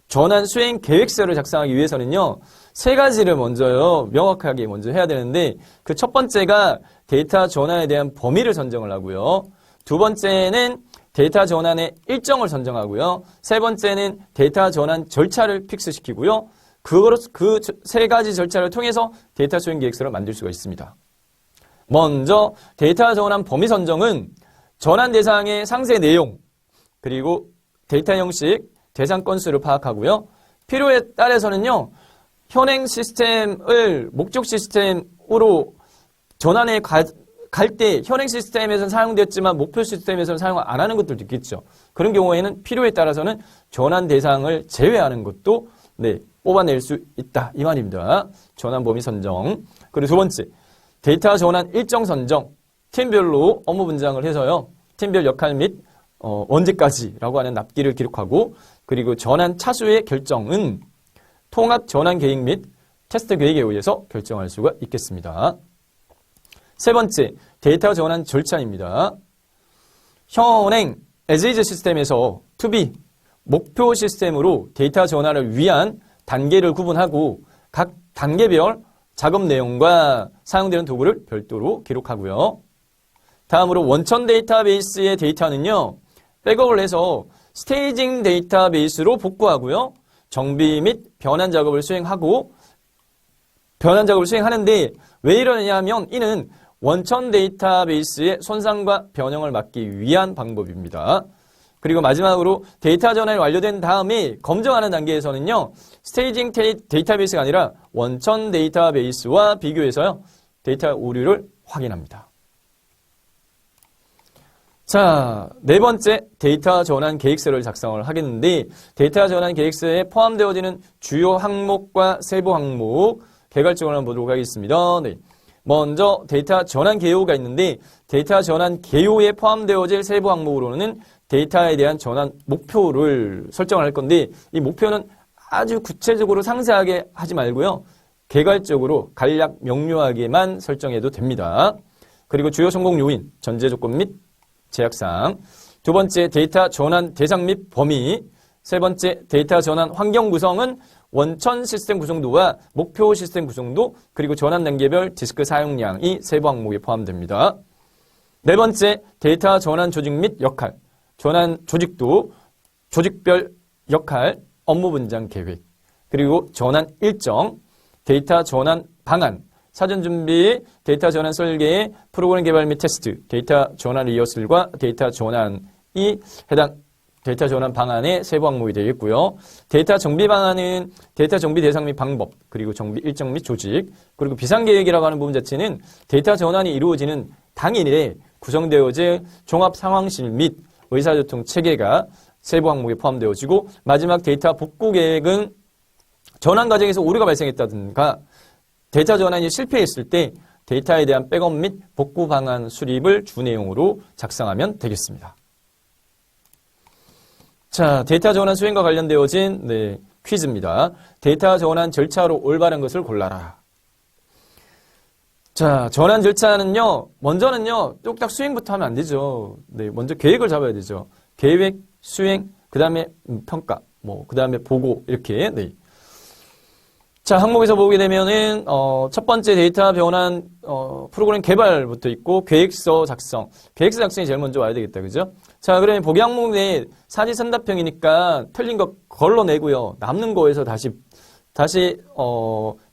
전환 수행 계획서를 작성하기 위해서는요, 3가지를 먼저요, 명확하게 먼저 해야 되는데, 그 첫 번째가 데이터 전환에 대한 범위를 선정을 하고요. 두 번째는 데이터 전환의 일정을 선정하고요. 세 번째는 데이터 전환 절차를 픽스시키고요. 그 3가지 절차를 통해서 데이터 수행 계획서를 만들 수가 있습니다. 먼저 데이터 전환 범위 선정은 전환 대상의 상세 내용, 그리고 데이터 형식, 대상 건수를 파악하고요. 필요에 따라서는요, 현행 시스템을 목적 시스템으로 전환해 갈 때 현행 시스템에서는 사용되었지만 목표 시스템에서는 사용 안 하는 것들도 있겠죠. 그런 경우에는 필요에 따라서는 전환 대상을 제외하는 것도 뽑아낼 수 있다, 이 말입니다. 전환 범위 선정. 그리고 두 번째, 데이터 전환 일정 선정. 팀별로 업무 분장을 해서요, 팀별 역할 및 언제까지라고 하는 납기를 기록하고, 그리고 전환 차수의 결정은 통합 전환 계획 및 테스트 계획에 의해서 결정할 수가 있겠습니다. 세 번째, 데이터 전환 절차입니다. 현행 as is 시스템에서 to be 목표 시스템으로 데이터 전환을 위한 단계를 구분하고 각 단계별 작업 내용과 사용되는 도구를 별도로 기록하고요. 다음으로 원천 데이터베이스의 데이터는요, 백업을 해서 스테이징 데이터베이스로 복구하고요. 정비 및 변환 작업을 수행하는데 왜 이러느냐 하면 이는 원천 데이터베이스의 손상과 변형을 막기 위한 방법입니다. 그리고 마지막으로 데이터 전환이 완료된 다음에 검증하는 단계에서는요, 스테이징 데이터베이스가 아니라 원천 데이터베이스와 비교해서요, 데이터 오류를 확인합니다. 자, 네 번째, 데이터 전환 계획서를 작성을 하겠는데, 데이터 전환 계획서에 포함되어지는 주요 항목과 세부 항목, 개괄적으로 한번 보도록 하겠습니다. 네. 먼저 데이터 전환 개요가 있는데, 데이터 전환 개요에 포함되어질 세부 항목으로는 데이터에 대한 전환 목표를 설정을 할 건데, 이 목표는 아주 구체적으로 상세하게 하지 말고요, 개괄적으로 간략 명료하게만 설정해도 됩니다. 그리고 주요 성공 요인, 전제 조건 및 제약사항, 두 번째, 데이터 전환 대상 및 범위. 세 번째, 데이터 전환 환경 구성은 원천 시스템 구성도와 목표 시스템 구성도, 그리고 전환 단계별 디스크 사용량이 세부 항목에 포함됩니다. 네 번째, 데이터 전환 조직 및 역할. 전환 조직도, 조직별 역할, 업무 분장 계획, 그리고 전환 일정, 데이터 전환 방안, 사전 준비, 데이터 전환 설계, 프로그램 개발 및 테스트, 데이터 전환 리허설과 데이터 전환이 해당 데이터 전환 방안의 세부 항목이 되겠고요. 데이터 정비 방안은 데이터 정비 대상 및 방법, 그리고 정비 일정 및 조직, 그리고 비상계획이라고 하는 부분 자체는 데이터 전환이 이루어지는 당일에 구성되어질 종합 상황실 및 의사소통 체계가 세부 항목에 포함되어지고, 마지막 데이터 복구 계획은 전환 과정에서 오류가 발생했다든가 데이터 전환이 실패했을 때 데이터에 대한 백업 및 복구 방안 수립을 주 내용으로 작성하면 되겠습니다. 자, 데이터 전환 수행과 관련되어진 퀴즈입니다. 데이터 전환 절차로 올바른 것을 골라라. 자, 전환 절차는요, 먼저는요, 뚝딱 수행부터 하면 안 되죠. 먼저 계획을 잡아야 되죠. 계획, 수행, 그 다음에 평가, 그 다음에 보고, 이렇게. 자, 항목에서 보게 되면은, 첫 번째 데이터 변환, 프로그램 개발부터 있고, 계획서 작성. 계획서 작성이 제일 먼저 와야 되겠다. 그죠? 자, 그러면 보기 항목 내에 사지선답형이니까 틀린 거 걸러내고요. 남는 거에서 다시,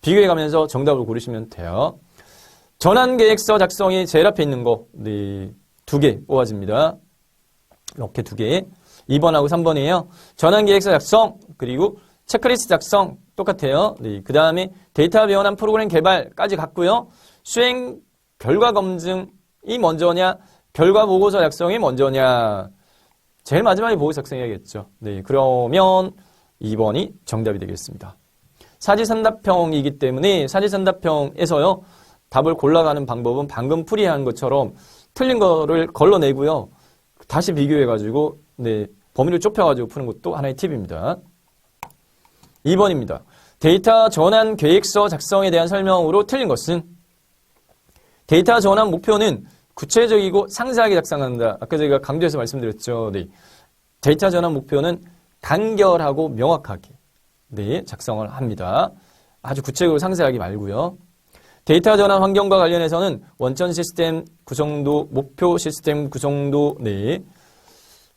비교해 가면서 정답을 고르시면 돼요. 전환 계획서 작성이 제일 앞에 있는 거, 2개 뽑아집니다. 이렇게 2개. 2번하고 3번이에요. 전환 계획서 작성, 그리고 체크리스트 작성, 똑같아요. 그 다음에 데이터 변환 프로그램 개발까지 갔고요. 수행 결과 검증이 먼저냐, 결과 보고서 작성이 먼저냐. 제일 마지막에 보고서 작성해야겠죠. 그러면 2번이 정답이 되겠습니다. 사지선답형이기 때문에 사지선답형에서요, 답을 골라가는 방법은 방금 풀이한 것처럼 틀린 거를 걸러내고요. 다시 비교해가지고, 범위를 좁혀가지고 푸는 것도 하나의 팁입니다. 2번입니다. 데이터 전환 계획서 작성에 대한 설명으로 틀린 것은 데이터 전환 목표는 구체적이고 상세하게 작성한다. 아까 저희가 강조해서 말씀드렸죠. 데이터 전환 목표는 간결하고 명확하게 작성을 합니다. 아주 구체적으로 상세하게 말고요. 데이터 전환 환경과 관련해서는 원천 시스템 구성도, 목표 시스템 구성도,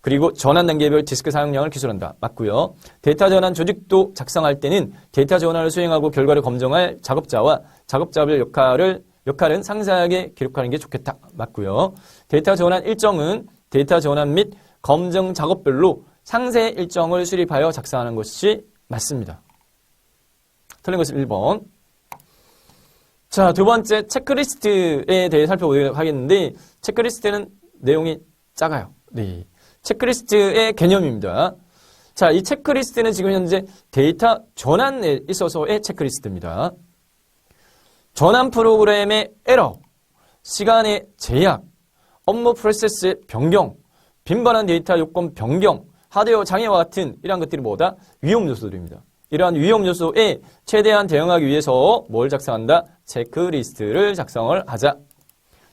그리고 전환 단계별 디스크 사용량을 기술한다. 맞고요. 데이터 전환 조직도 작성할 때는 데이터 전환을 수행하고 결과를 검증할 작업자와 작업자별 역할은 상세하게 기록하는 게 좋겠다. 맞고요. 데이터 전환 일정은 데이터 전환 및 검증 작업별로 상세 일정을 수립하여 작성하는 것이 맞습니다. 틀린 것은 1번. 자, 두 번째 체크리스트에 대해 살펴보도록 하겠는데, 체크리스트는 내용이 작아요. 체크리스트의 개념입니다. 자, 이 체크리스트는 지금 현재 데이터 전환에 있어서의 체크리스트입니다. 전환 프로그램의 에러, 시간의 제약, 업무 프로세스의 변경, 빈번한 데이터 요건 변경, 하드웨어 장애와 같은 이러한 것들이 뭐다? 위험 요소들입니다. 이러한 위험 요소에 최대한 대응하기 위해서 뭘 작성한다? 체크리스트를 작성을 하자.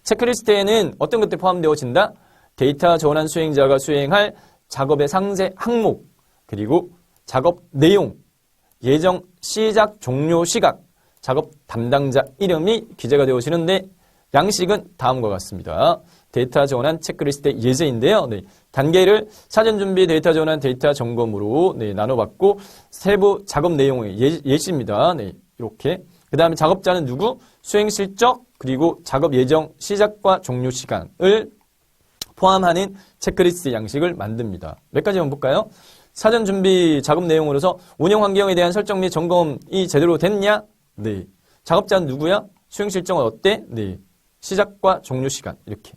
체크리스트에는 어떤 것들이 포함되어진다? 데이터 전환 수행자가 수행할 작업의 상세 항목, 그리고 작업 내용, 예정 시작 종료 시각, 작업 담당자 이름이 기재가 되어지는데 양식은 다음과 같습니다. 데이터 전환 체크리스트의 예제인데요. 단계를 사전 준비 데이터 전환 데이터 점검으로 나눠봤고, 세부 작업 내용의 예시입니다. 이렇게. 그 다음에 작업자는 누구? 수행 실적, 그리고 작업 예정 시작과 종료 시간을 포함하는 체크리스트 양식을 만듭니다. 몇 가지만 볼까요? 사전 준비 작업 내용으로서 운영 환경에 대한 설정 및 점검이 제대로 됐냐? 작업자는 누구야? 수행 실정은 어때? 시작과 종료 시간. 이렇게.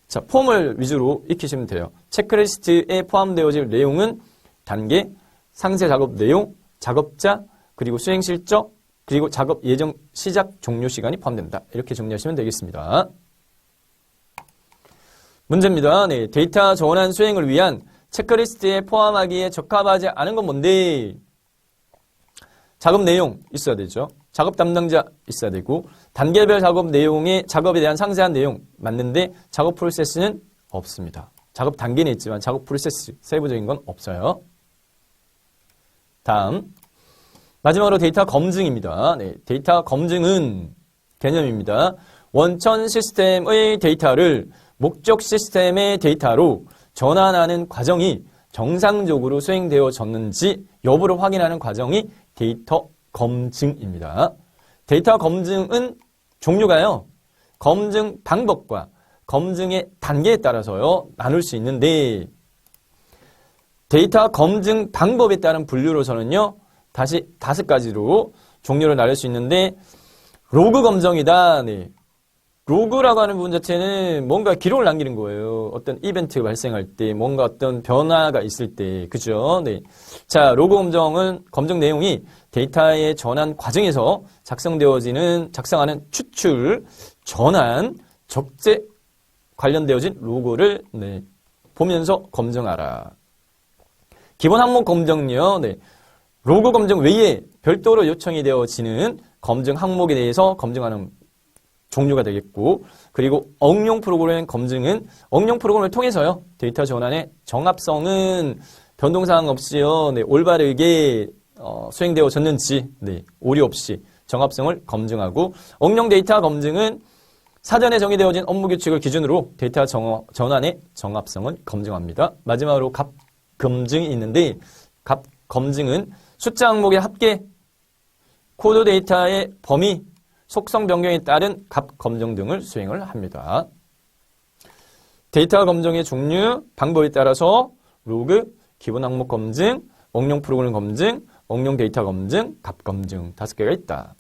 자, 폼을 위주로 익히시면 돼요. 체크리스트에 포함되어질 내용은 단계, 상세 작업 내용, 작업자, 그리고 수행 실적, 그리고 작업 예정 시작 종료 시간이 포함된다. 이렇게 정리하시면 되겠습니다. 문제입니다. 데이터 전환 수행을 위한 체크리스트에 포함하기에 적합하지 않은 건 뭔데? 작업 내용 있어야 되죠. 작업 담당자 있어야 되고, 단계별 작업 내용의 작업에 대한 상세한 내용 맞는데 작업 프로세스는 없습니다. 작업 단계는 있지만 작업 프로세스, 세부적인 건 없어요. 다음 마지막으로 데이터 검증입니다. 네, 데이터 검증은 개념입니다. 원천 시스템의 데이터를 목적 시스템의 데이터로 전환하는 과정이 정상적으로 수행되어졌는지 여부를 확인하는 과정이 데이터 검증입니다. 데이터 검증은 종류가요. 검증 방법과 검증의 단계에 따라서요. 나눌 수 있는데 데이터 검증 방법에 따른 분류로서는요. 다시 5가지로 종류를 나눌 수 있는데 로그 검증이다. 네. 로그라고 하는 부분 자체는 뭔가 기록을 남기는 거예요. 어떤 이벤트가 발생할 때, 뭔가 어떤 변화가 있을 때, 그죠? 네. 자, 로그 검증은 검증 내용이 데이터의 전환 과정에서 작성하는 추출, 전환, 적재 관련되어진 로그를 네, 보면서 검증하라. 기본 항목 검증요. 네. 로그 검증 외에 별도로 요청이 되어지는 검증 항목에 대해서 검증하는 종류가 되겠고, 그리고 응용 프로그램 검증은 응용 프로그램을 통해서요. 데이터 전환의 정합성은 변동사항 없이요. 네, 올바르게 수행되어졌는지 네, 오류 없이 정합성을 검증하고, 응용 데이터 검증은 사전에 정의되어진 업무 규칙을 기준으로 데이터 전환의 정합성을 검증합니다. 마지막으로 값 검증이 있는데, 값 검증은 숫자 항목의 합계, 코드 데이터의 범위, 속성 변경에 따른 값 검증 등을 수행을 합니다. 데이터 검증의 종류, 방법에 따라서 로그, 기본 항목 검증, 응용 프로그램 검증, 응용 데이터 검증, 값 검증 5개가 있다.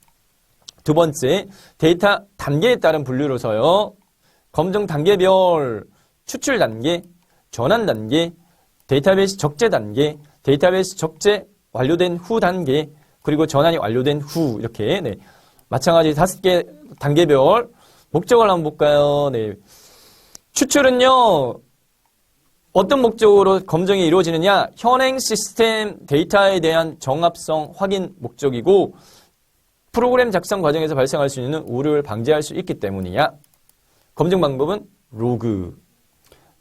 두 번째, 데이터 단계에 따른 분류로서요. 검증 단계별 추출 단계, 전환 단계, 데이터베이스 적재 단계, 데이터베이스 적재 완료된 후 단계, 그리고 전환이 완료된 후 이렇게 네. 마찬가지 5개 단계별 목적을 한번 볼까요? 네. 추출은요. 어떤 목적으로 검증이 이루어지느냐? 현행 시스템 데이터에 대한 정합성 확인 목적이고 프로그램 작성 과정에서 발생할 수 있는 오류를 방지할 수 있기 때문이야. 검증 방법은 로그.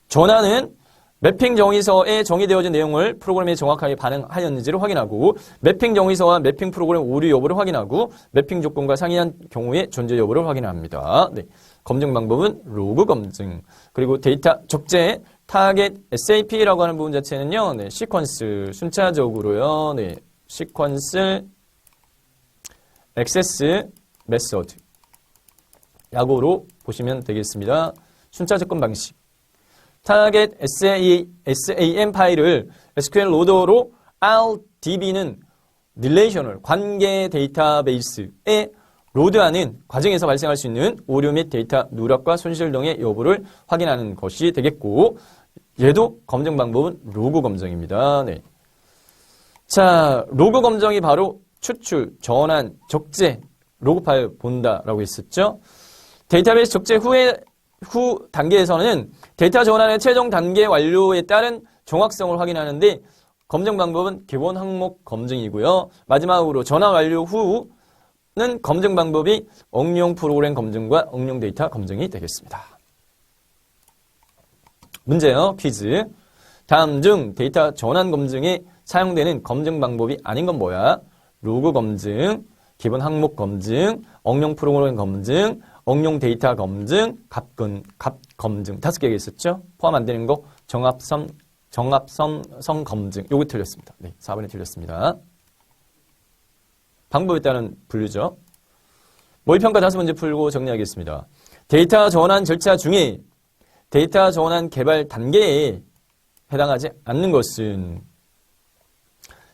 전환은 매핑 정의서에 정의되어진 내용을 프로그램에 정확하게 반영하였는지를 확인하고, 매핑 정의서와 매핑 프로그램 오류 여부를 확인하고, 매핑 조건과 상이한 경우의 존재 여부를 확인합니다. 네. 검증 방법은 로그 검증. 그리고 데이터 적재, 타겟, SAP라고 하는 부분 자체는요, 네. 시퀀스, 순차적으로요, 네. 시퀀스, 액세스, 메서드. 약어로 보시면 되겠습니다. 순차 접근 방식. 타겟 SAM 파일을 SQL 로더로 RDB는 릴레이셔널 관계 데이터베이스에 로드하는 과정에서 발생할 수 있는 오류 및 데이터 누락과 손실 등의 여부를 확인하는 것이 되겠고, 얘도 검증 방법은 로그 검증입니다. 네. 자, 로그 검증이 바로 추출, 전환, 적재, 로그 파일 본다라고 했었죠. 데이터베이스 적재 후 단계에서는 데이터 전환의 최종 단계 완료에 따른 정확성을 확인하는데, 검증 방법은 기본 항목 검증이고요. 마지막으로 전환 완료 후는 검증 방법이 응용 프로그램 검증과 응용 데이터 검증이 되겠습니다. 문제요. 퀴즈. 다음 중 데이터 전환 검증에 사용되는 검증 방법이 아닌 건 뭐야? 로그 검증, 기본 항목 검증, 응용 프로그램 검증, 응용 데이터 검증, 값 검증 5개가 있었죠? 포함 안 되는 거 정합성 검증. 요거 틀렸습니다. 네, 4번이 틀렸습니다. 방법에 따른 분류죠. 모의평가 5문제 풀고 정리하겠습니다. 데이터 전환 절차 중에 데이터 전환 개발 단계에 해당하지 않는 것은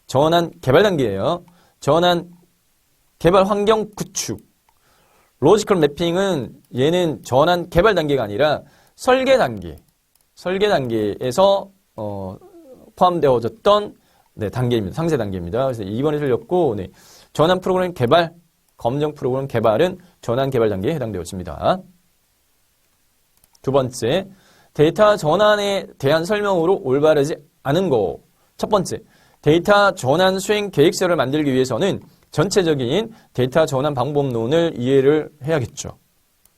전환 개발 단계예요. 전환 개발 환경 구축. 로지컬 매핑은 얘는 전환 개발 단계가 아니라 설계 단계에서 포함되어졌던 네, 단계입니다. 상세 단계입니다. 그래서 2번이 틀렸고, 네. 전환 프로그램 개발, 검증 프로그램 개발은 전환 개발 단계에 해당되어집니다. 두 번째, 데이터 전환에 대한 설명으로 올바르지 않은 거. 첫 번째, 데이터 전환 수행 계획서를 만들기 위해서는 전체적인 데이터 전환 방법론을 이해를 해야겠죠.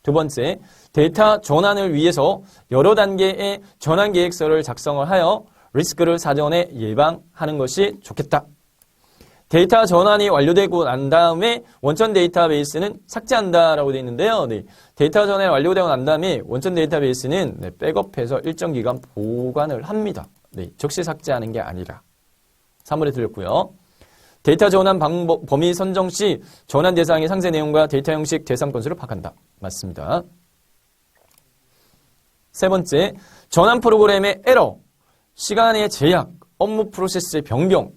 두 번째, 데이터 전환을 위해서 여러 단계의 전환 계획서를 작성을 하여 리스크를 사전에 예방하는 것이 좋겠다. 데이터 전환이 완료되고 난 다음에 원천 데이터베이스는 삭제한다라고 되어 있는데요. 네, 데이터 전환이 완료되고 난 다음에 원천 데이터베이스는 백업해서 일정 기간 보관을 합니다. 네, 즉시 삭제하는 게 아니라. 3번에 드렸고요. 데이터 전환 범위 선정 시 전환 대상의 상세 내용과 데이터 형식 대상 건수를 파악한다. 맞습니다. 세 번째, 전환 프로그램의 에러, 시간의 제약, 업무 프로세스의 변경,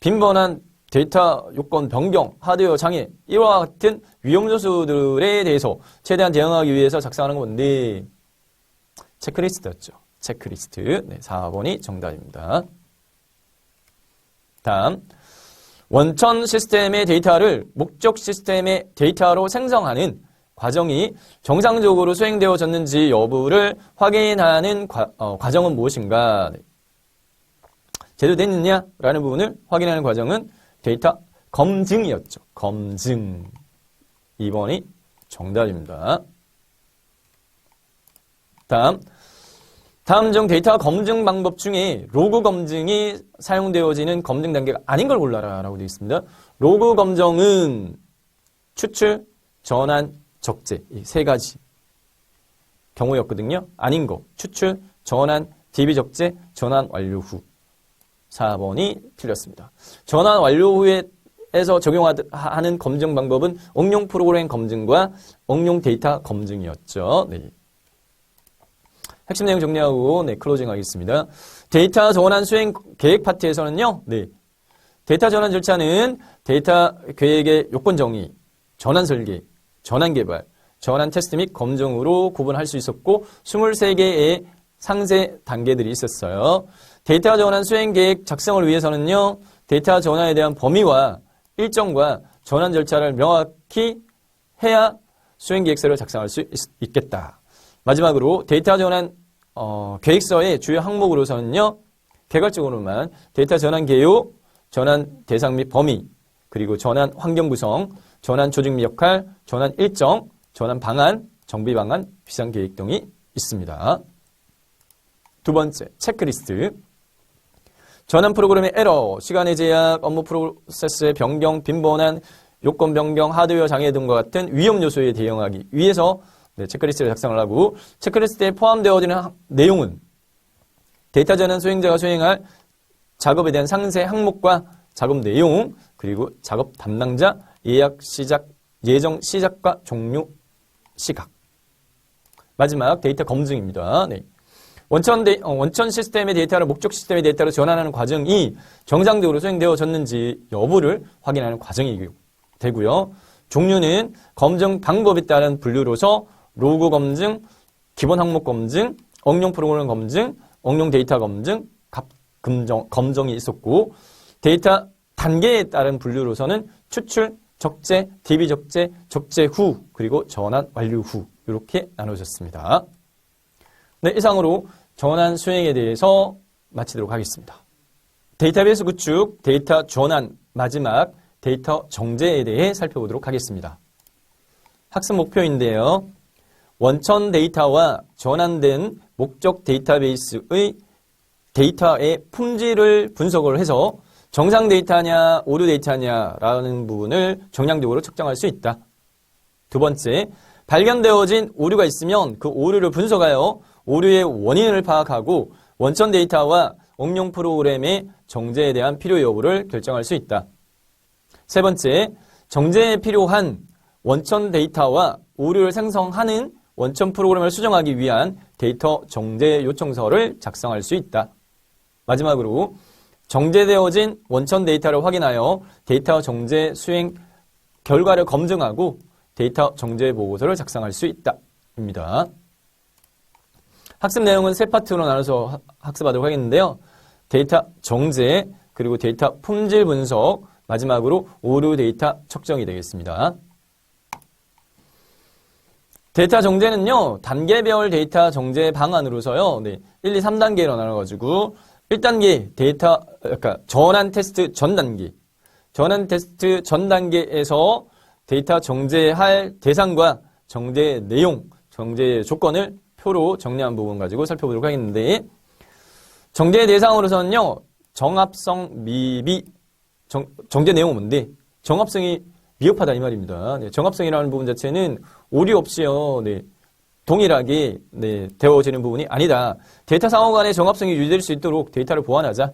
빈번한 데이터 요건 변경, 하드웨어 장애, 이와 같은 위험 요소들에 대해서 최대한 대응하기 위해서 작성하는 건데 체크리스트였죠. 체크리스트. 네, 4번이 정답입니다. 다음, 원천 시스템의 데이터를 목적 시스템의 데이터로 생성하는 과정이 정상적으로 수행되어졌는지 여부를 확인하는 과정은 무엇인가? 네. 제대로 됐느냐라는 부분을 확인하는 과정은 데이터 검증이었죠. 검증. 2번이 정답입니다. 다음 중 데이터 검증 방법 중에 로그 검증이 사용되어지는 검증 단계가 아닌 걸 골라라 라고 되어 있습니다. 로그 검증은 추출, 전환, 적재 이 세 가지 경우였거든요. 아닌 거 추출, 전환, DB 적재, 전환 완료 후. 4번이 틀렸습니다. 전환 완료 후에서 적용하는 검증 방법은 응용 프로그램 검증과 응용 데이터 검증이었죠. 네. 핵심 내용 정리하고 클로징 하겠습니다. 데이터 전환 수행 계획 파트에서는요. 네. 데이터 전환 절차는 데이터 계획의 요건 정의, 전환 설계, 전환 개발, 전환 테스트 및 검증으로 구분할 수 있었고 23개의 상세 단계들이 있었어요. 데이터 전환 수행 계획 작성을 위해서는요. 데이터 전환에 대한 범위와 일정과 전환 절차를 명확히 해야 수행 계획서를 작성할 수 있겠다. 마지막으로 데이터 전환 계획서의 주요 항목으로서는요. 개괄적으로만 데이터 전환 개요, 전환 대상 및 범위, 그리고 전환 환경 구성, 전환 조직 및 역할, 전환 일정, 전환 방안, 정비 방안, 비상 계획 등이 있습니다. 두 번째, 체크리스트. 전환 프로그램의 에러, 시간의 제약, 업무 프로세스의 변경, 빈번한 요건 변경, 하드웨어 장애 등과 같은 위험 요소에 대응하기 위해서 체크리스트를 작성을 하고 체크리스트에 포함되어지는 내용은 데이터 전환 수행자가 수행할 작업에 대한 상세 항목과 작업 내용, 그리고 작업 담당자, 예정 시작과 종료 시각. 마지막 데이터 검증입니다. 네. 원천 시스템의 데이터를 목적 시스템의 데이터로 전환하는 과정이 정상적으로 수행되어졌는지 여부를 확인하는 과정이 되고요. 종류는 검증 방법에 따른 분류로서 로그 검증, 기본 항목 검증, 응용 프로그램 검증, 응용 데이터 검증, 검정이 있었고 데이터 단계에 따른 분류로서는 추출, 적재, DB 적재, 적재 후, 그리고 전환 완료 후 이렇게 나눠졌습니다. 네, 이상으로 전환 수행에 대해서 마치도록 하겠습니다. 데이터베이스 구축, 데이터 전환, 마지막 데이터 정제에 대해 살펴보도록 하겠습니다. 학습 목표인데요. 원천 데이터와 전환된 목적 데이터베이스의 데이터의 품질을 분석을 해서 정상 데이터냐, 오류 데이터냐라는 부분을 정량적으로 측정할 수 있다. 두 번째, 발견되어진 오류가 있으면 그 오류를 분석하여 오류의 원인을 파악하고 원천 데이터와 응용 프로그램의 정제에 대한 필요 여부를 결정할 수 있다. 세 번째, 정제에 필요한 원천 데이터와 오류를 생성하는 원천 프로그램을 수정하기 위한 데이터 정제 요청서를 작성할 수 있다. 마지막으로 정제되어진 원천 데이터를 확인하여 데이터 정제 수행 결과를 검증하고 데이터 정제 보고서를 작성할 수 있다. 입니다. 학습 내용은 세 파트로 나눠서 학습하도록 하겠는데요. 데이터 정제, 그리고 데이터 품질 분석, 마지막으로 오류 데이터 측정이 되겠습니다. 데이터 정제는요, 단계별 데이터 정제 방안으로서요, 1, 2, 3단계로 나눠가지고 1단계 데이터, 그러니까 전환 테스트 전 단계, 전환 테스트 전 단계에서 데이터 정제할 대상과 정제 내용, 정제 조건을 표로 정리한 부분 가지고 살펴보도록 하겠는데, 정제 대상으로서는요, 정합성 미비, 정제 내용은 뭔데? 정합성이 미흡하다 이 말입니다. 네, 정합성이라는 부분 자체는 오류 없이요, 네, 동일하게 네, 되어지는 부분이 아니다. 데이터 상호 간의 정합성이 유지될 수 있도록 데이터를 보완하자.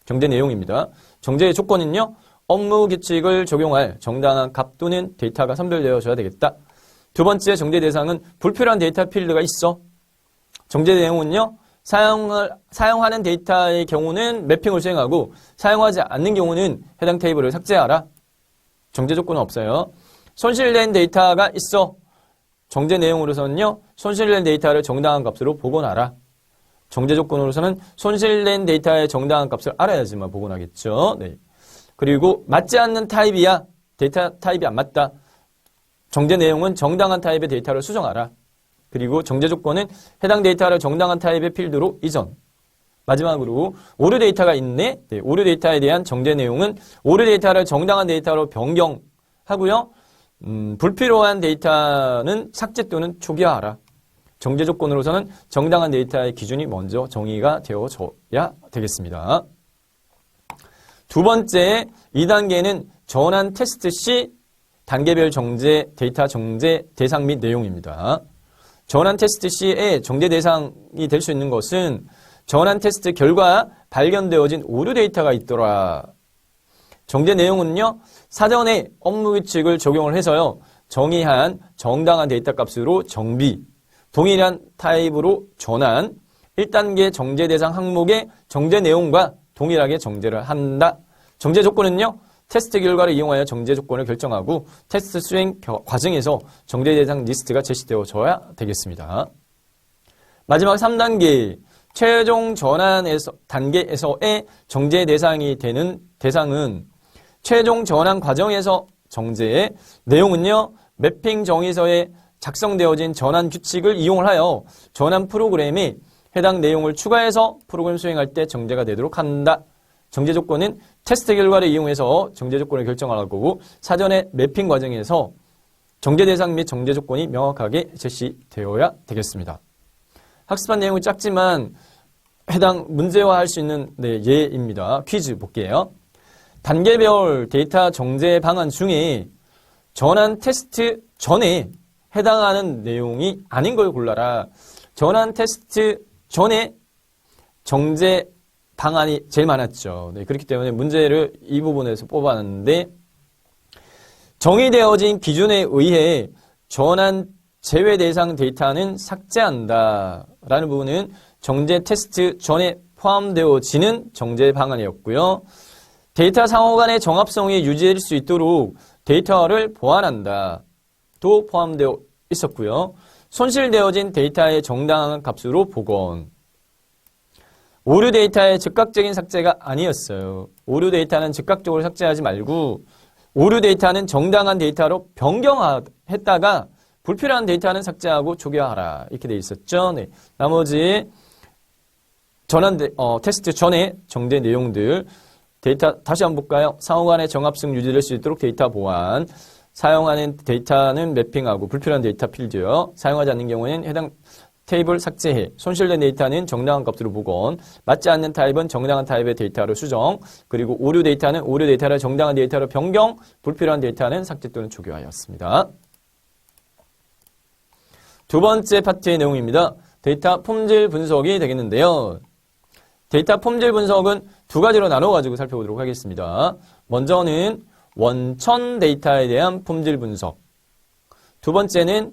정제 내용입니다. 정제의 조건은요, 업무 규칙을 적용할 정당한 값 또는 데이터가 선별되어져야 되겠다. 두 번째 정제 대상은 불필요한 데이터 필드가 있어. 정제 내용은요, 사용하는 데이터의 경우는 매핑을 수행하고 사용하지 않는 경우는 해당 테이블을 삭제하라. 정제 조건은 없어요. 손실된 데이터가 있어. 정제 내용으로서는요, 손실된 데이터를 정당한 값으로 복원하라. 정제 조건으로서는 손실된 데이터의 정당한 값을 알아야지만 복원하겠죠. 네. 그리고 맞지 않는 타입이야. 데이터 타입이 안 맞다. 정제 내용은 정당한 타입의 데이터를 수정하라. 그리고 정제 조건은 해당 데이터를 정당한 타입의 필드로 이전. 마지막으로 오류 데이터가 있네. 네, 오류 데이터에 대한 정제 내용은 오류 데이터를 정당한 데이터로 변경하고요. 불필요한 데이터는 삭제 또는 초기화하라. 정제 조건으로서는 정당한 데이터의 기준이 먼저 정의가 되어져야 되겠습니다. 두 번째, 2단계는 전환 테스트 시 단계별 정제, 데이터 정제 대상 및 내용입니다. 전환 테스트 시에 정제 대상이 될 수 있는 것은 전환 테스트 결과 발견되어진 오류 데이터가 있더라. 정제 내용은요, 사전에 업무 규칙을 적용을 해서요, 정의한 정당한 데이터 값으로 정비, 동일한 타입으로 전환, 1단계 정제 대상 항목의 정제 내용과 동일하게 정제를 한다. 정제 조건은요, 테스트 결과를 이용하여 정제 조건을 결정하고 테스트 수행 과정에서 정제 대상 리스트가 제시되어져야 되겠습니다. 마지막 3단계 최종 전환에서 단계에서의 정제 대상이 되는 대상은 최종 전환 과정에서 정제의 내용은요, 매핑 정의서에 작성되어진 전환 규칙을 이용을 하여 전환 프로그램에 해당 내용을 추가해서 프로그램 수행할 때 정제가 되도록 한다. 정제 조건은 테스트 결과를 이용해서 정제 조건을 결정할 거고 사전에 매핑 과정에서 정제 대상 및 정제 조건이 명확하게 제시되어야 되겠습니다. 학습한 내용은 작지만 해당 문제화할 수 있는 예입니다. 퀴즈 볼게요. 단계별 데이터 정제 방안 중에 전환 테스트 전에 해당하는 내용이 아닌 걸 골라라. 전환 테스트 전에 정제 방안이 제일 많았죠. 네, 그렇기 때문에 문제를 이 부분에서 뽑아놨는데 정의되어진 기준에 의해 전환 제외 대상 데이터는 삭제한다 라는 부분은 정제 테스트 전에 포함되어지는 정제 방안이었고요. 데이터 상호 간의 정합성이 유지될 수 있도록 데이터를 보완한다 도 포함되어 있었고요. 손실되어진 데이터의 정당한 값으로 복원. 오류 데이터의 즉각적인 삭제가 아니었어요. 오류 데이터는 즉각적으로 삭제하지 말고 오류 데이터는 정당한 데이터로 변경했다가 불필요한 데이터는 삭제하고 초기화하라 이렇게 돼 있었죠. 네. 나머지 전환 테스트 전에 정제 내용들 데이터 다시 한번 볼까요? 상호 간의 정합성 유지될 수 있도록 데이터 보완, 사용하는 데이터는 매핑하고 불필요한 데이터 필드요. 사용하지 않는 경우에는 해당 테이블 삭제해, 손실된 데이터는 정당한 값으로 복원, 맞지 않는 타입은 정당한 타입의 데이터로 수정, 그리고 오류 데이터는 오류 데이터를 정당한 데이터로 변경, 불필요한 데이터는 삭제 또는 초기화였습니다. 두 번째 파트의 내용입니다. 데이터 품질 분석이 되겠는데요. 데이터 품질 분석은 두 가지로 나눠가지고 살펴보도록 하겠습니다. 먼저는 원천 데이터에 대한 품질 분석. 두 번째는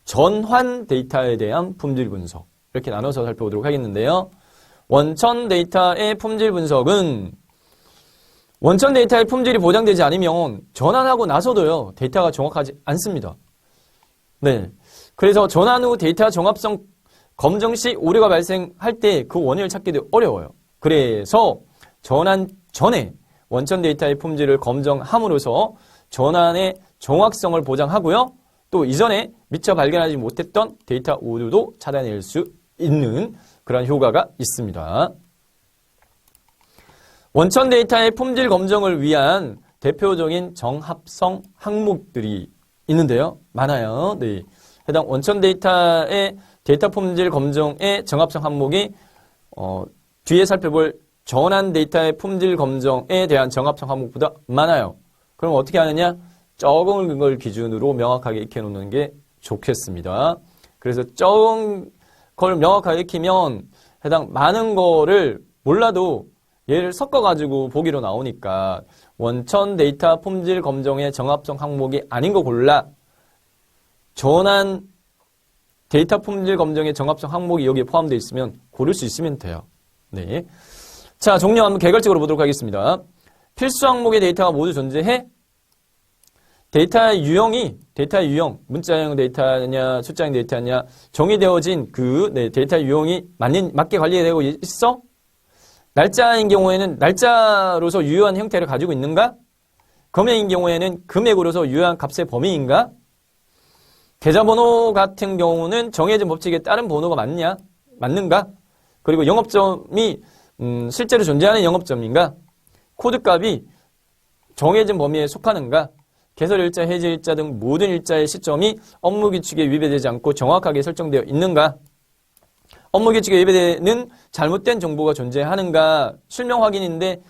전환 데이터에 대한 품질 분석. 이렇게 나눠서 살펴보도록 하겠는데요. 원천 데이터의 품질 분석은 원천 데이터의 품질이 보장되지 않으면 전환하고 나서도요, 데이터가 정확하지 않습니다. 네. 그래서 전환 후 데이터 정합성 검정 시 오류가 발생할 때 그 원인을 찾기도 어려워요. 그래서 전환 전에 원천 데이터의 품질을 검정함으로써 전환의 정확성을 보장하고요. 또 이전에 미처 발견하지 못했던 데이터 오류도 찾아낼 수 있는 그런 효과가 있습니다. 원천 데이터의 품질 검정을 위한 대표적인 정합성 항목들이 있는데요. 많아요. 네. 해당 원천 데이터의 데이터 품질 검정의 정합성 항목이 뒤에 살펴볼 전환 데이터의 품질 검정에 대한 정합성 항목보다 많아요. 그럼 어떻게 하느냐? 적은 걸 기준으로 명확하게 익혀놓는 게 좋겠습니다. 그래서 적은 걸 명확하게 익히면 해당 많은 거를 몰라도 얘를 섞어가지고 보기로 나오니까 원천 데이터 품질 검정의 정합성 항목이 아닌 거 골라. 전환 데이터 품질 검정의 정합성 항목이 여기에 포함되어 있으면 고를 수 있으면 돼요. 네. 자, 종료 한번 개괄적으로 보도록 하겠습니다. 필수 항목의 데이터가 모두 존재해? 데이터의 유형, 문자형 데이터냐, 숫자형 데이터냐, 정의되어진 데이터 유형이 맞게 관리되고 있어? 날짜인 경우에는 날짜로서 유효한 형태를 가지고 있는가? 금액인 경우에는 금액으로서 유효한 값의 범위인가? 계좌번호 같은 경우는 정해진 법칙에 따른 번호가 맞는가? 그리고 영업점이 실제로 존재하는 영업점인가? 코드값이 정해진 범위에 속하는가? 개설일자, 해지일자 등 모든 일자의 시점이 업무규칙에 위배되지 않고 정확하게 설정되어 있는가? 업무규칙에 위배되는 잘못된 정보가 존재하는가? 실명 확인인데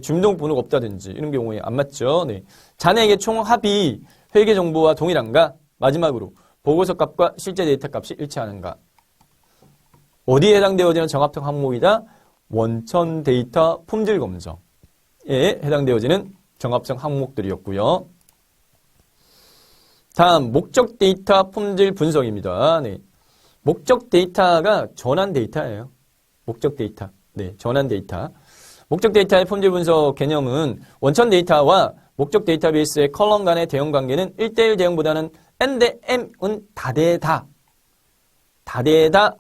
주민등록 번호가 없다든지 이런 경우에 안 맞죠. 네. 잔액의 총 합이 회계 정보와 동일한가? 마지막으로 보고서 값과 실제 데이터 값이 일치하는가? 어디에 해당되어지는 정합성 항목이다? 원천 데이터 품질 검정에 해당되어지는 정합성 항목들이었고요. 다음 목적 데이터 품질 분석입니다. 네. 목적 데이터가 전환 데이터예요. 목적 데이터. 네, 전환 데이터. 목적 데이터의 품질 분석 개념은 원천 데이터와 목적 데이터베이스의 컬럼 간의 대응 관계는 1대1 대응보다는 N대 M은 다대다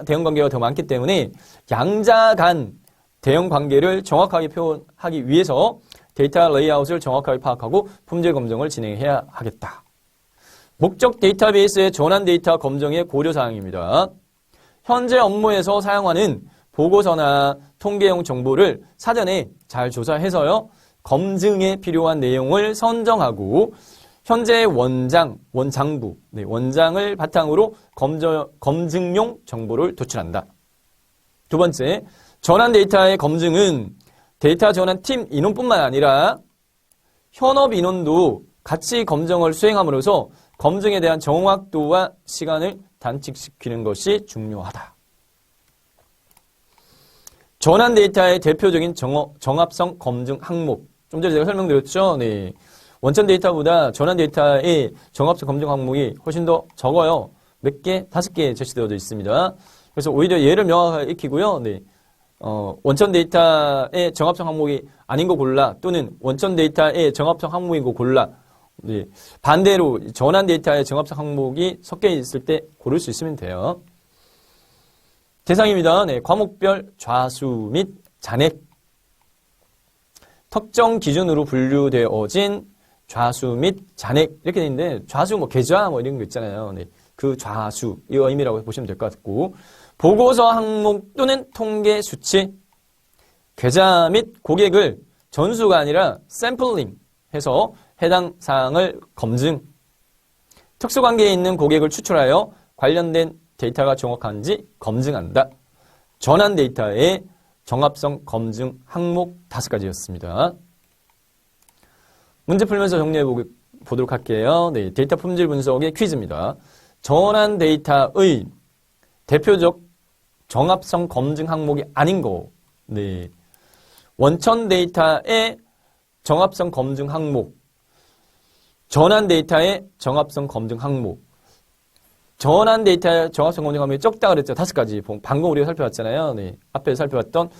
대응 관계가 더 많기 때문에 양자 간 대응 관계를 정확하게 표현하기 위해서 데이터 레이아웃을 정확하게 파악하고 품질 검정을 진행해야 하겠다. 목적 데이터베이스의 전환 데이터 검정의 고려사항입니다. 현재 업무에서 사용하는 보고서나 통계용 정보를 사전에 잘 조사해서요. 검증에 필요한 내용을 선정하고 현재 원장부, 원장을 바탕으로 검증용 정보를 도출한다. 두 번째, 전환 데이터의 검증은 데이터 전환 팀 인원뿐만 아니라 현업 인원도 같이 검증을 수행함으로써 검증에 대한 정확도와 시간을 단축시키는 것이 중요하다. 전환 데이터의 대표적인 정합성 검증 항목. 좀 전에 제가 설명드렸죠. 네. 원천 데이터보다 전환 데이터의 정합성 검증 항목이 훨씬 더 적어요. 몇 개? 5개 제시되어져 있습니다. 그래서 오히려 얘를 명확하게 익히고요. 네. 원천 데이터의 정합성 항목이 아닌 거 골라. 또는 원천 데이터의 정합성 항목인 거 골라. 네. 반대로 전환 데이터의 정합성 항목이 섞여 있을 때 고를 수 있으면 돼요. 대상입니다. 네. 과목별 좌수 및 잔액. 특정 기준으로 분류되어진 좌수 및 잔액 이렇게 돼 있는데 좌수 계좌 이런 거 있잖아요. 네. 그 좌수 이 의미라고 보시면 될 것 같고 보고서 항목 또는 통계 수치 계좌 및 고객을 전수가 아니라 샘플링 해서 해당 사항을 검증 특수관계에 있는 고객을 추출하여 관련된 데이터가 정확한지 검증한다. 전환 데이터의 정합성 검증 항목 5가지였습니다. 문제 풀면서 정리해 보도록 할게요. 네, 데이터 품질 분석의 퀴즈입니다. 전환 데이터의 대표적 정합성 검증 항목이 아닌 거. 네. 원천 데이터의 정합성 검증 항목. 전환 데이터의 정합성 검증 항목. 전환 데이터의 정합성 검증 항목이 적다 그랬죠. 5가지. 방금 우리가 살펴봤잖아요. 네. 앞에 살펴봤던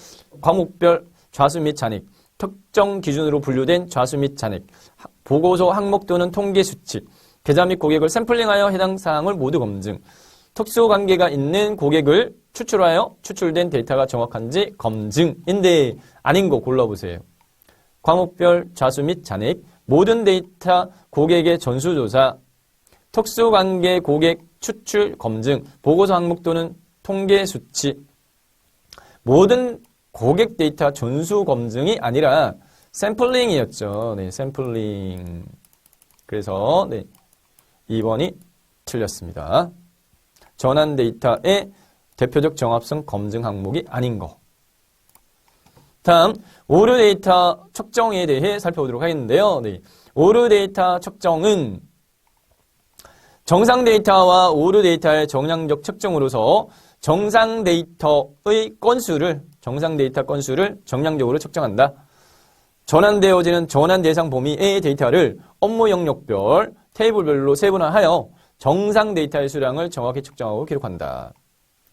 과목별 좌수 및 잔액. 특정 기준으로 분류된 좌수 및 잔액. 보고서 항목 또는 통계 수치. 계좌 및 고객을 샘플링하여 해당 사항을 모두 검증. 특수관계가 있는 고객을 추출하여 추출된 데이터가 정확한지 검증인데 아닌 거 골라보세요. 과목별 좌수 및 잔액. 모든 데이터 고객의 전수조사. 특수관계 고객 추출 검증. 보고서 항목 또는 통계 수치. 모든 고객 데이터 전수 검증이 아니라 샘플링이었죠. 네, 샘플링. 그래서 네, 2번이 틀렸습니다. 전환 데이터의 대표적 정합성 검증 항목이 아닌 거. 다음 오류 데이터 척정에 대해 살펴보도록 하겠는데요. 네. 오류 데이터 척정은 정상 데이터와 오류 데이터의 정량적 측정으로서 정상 데이터의 건수를 정량적으로 측정한다. 전환되어지는 전환 대상 범위의 데이터를 업무 영역별, 테이블별로 세분화하여 정상 데이터의 수량을 정확히 측정하고 기록한다.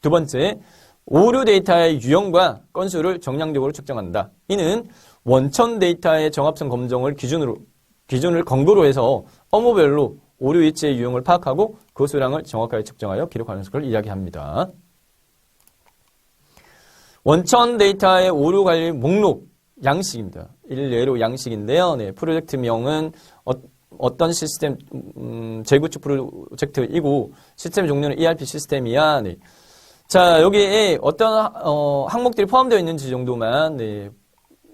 두 번째, 오류 데이터의 유형과 건수를 정량적으로 측정한다. 이는 원천 데이터의 정합성 검정을 기준을 근거로 해서 업무별로 오류 위치의 유형을 파악하고 그 수량을 정확하게 측정하여 기록하는 것을 이야기합니다. 원천 데이터의 오류 관리 목록 양식입니다. 일례로 양식인데요. 네, 프로젝트명은 어떤 시스템 재구축 프로젝트이고 시스템 종류는 ERP 시스템이야. 네. 자, 여기에 어떤 항목들이 포함되어 있는지 정도만 네,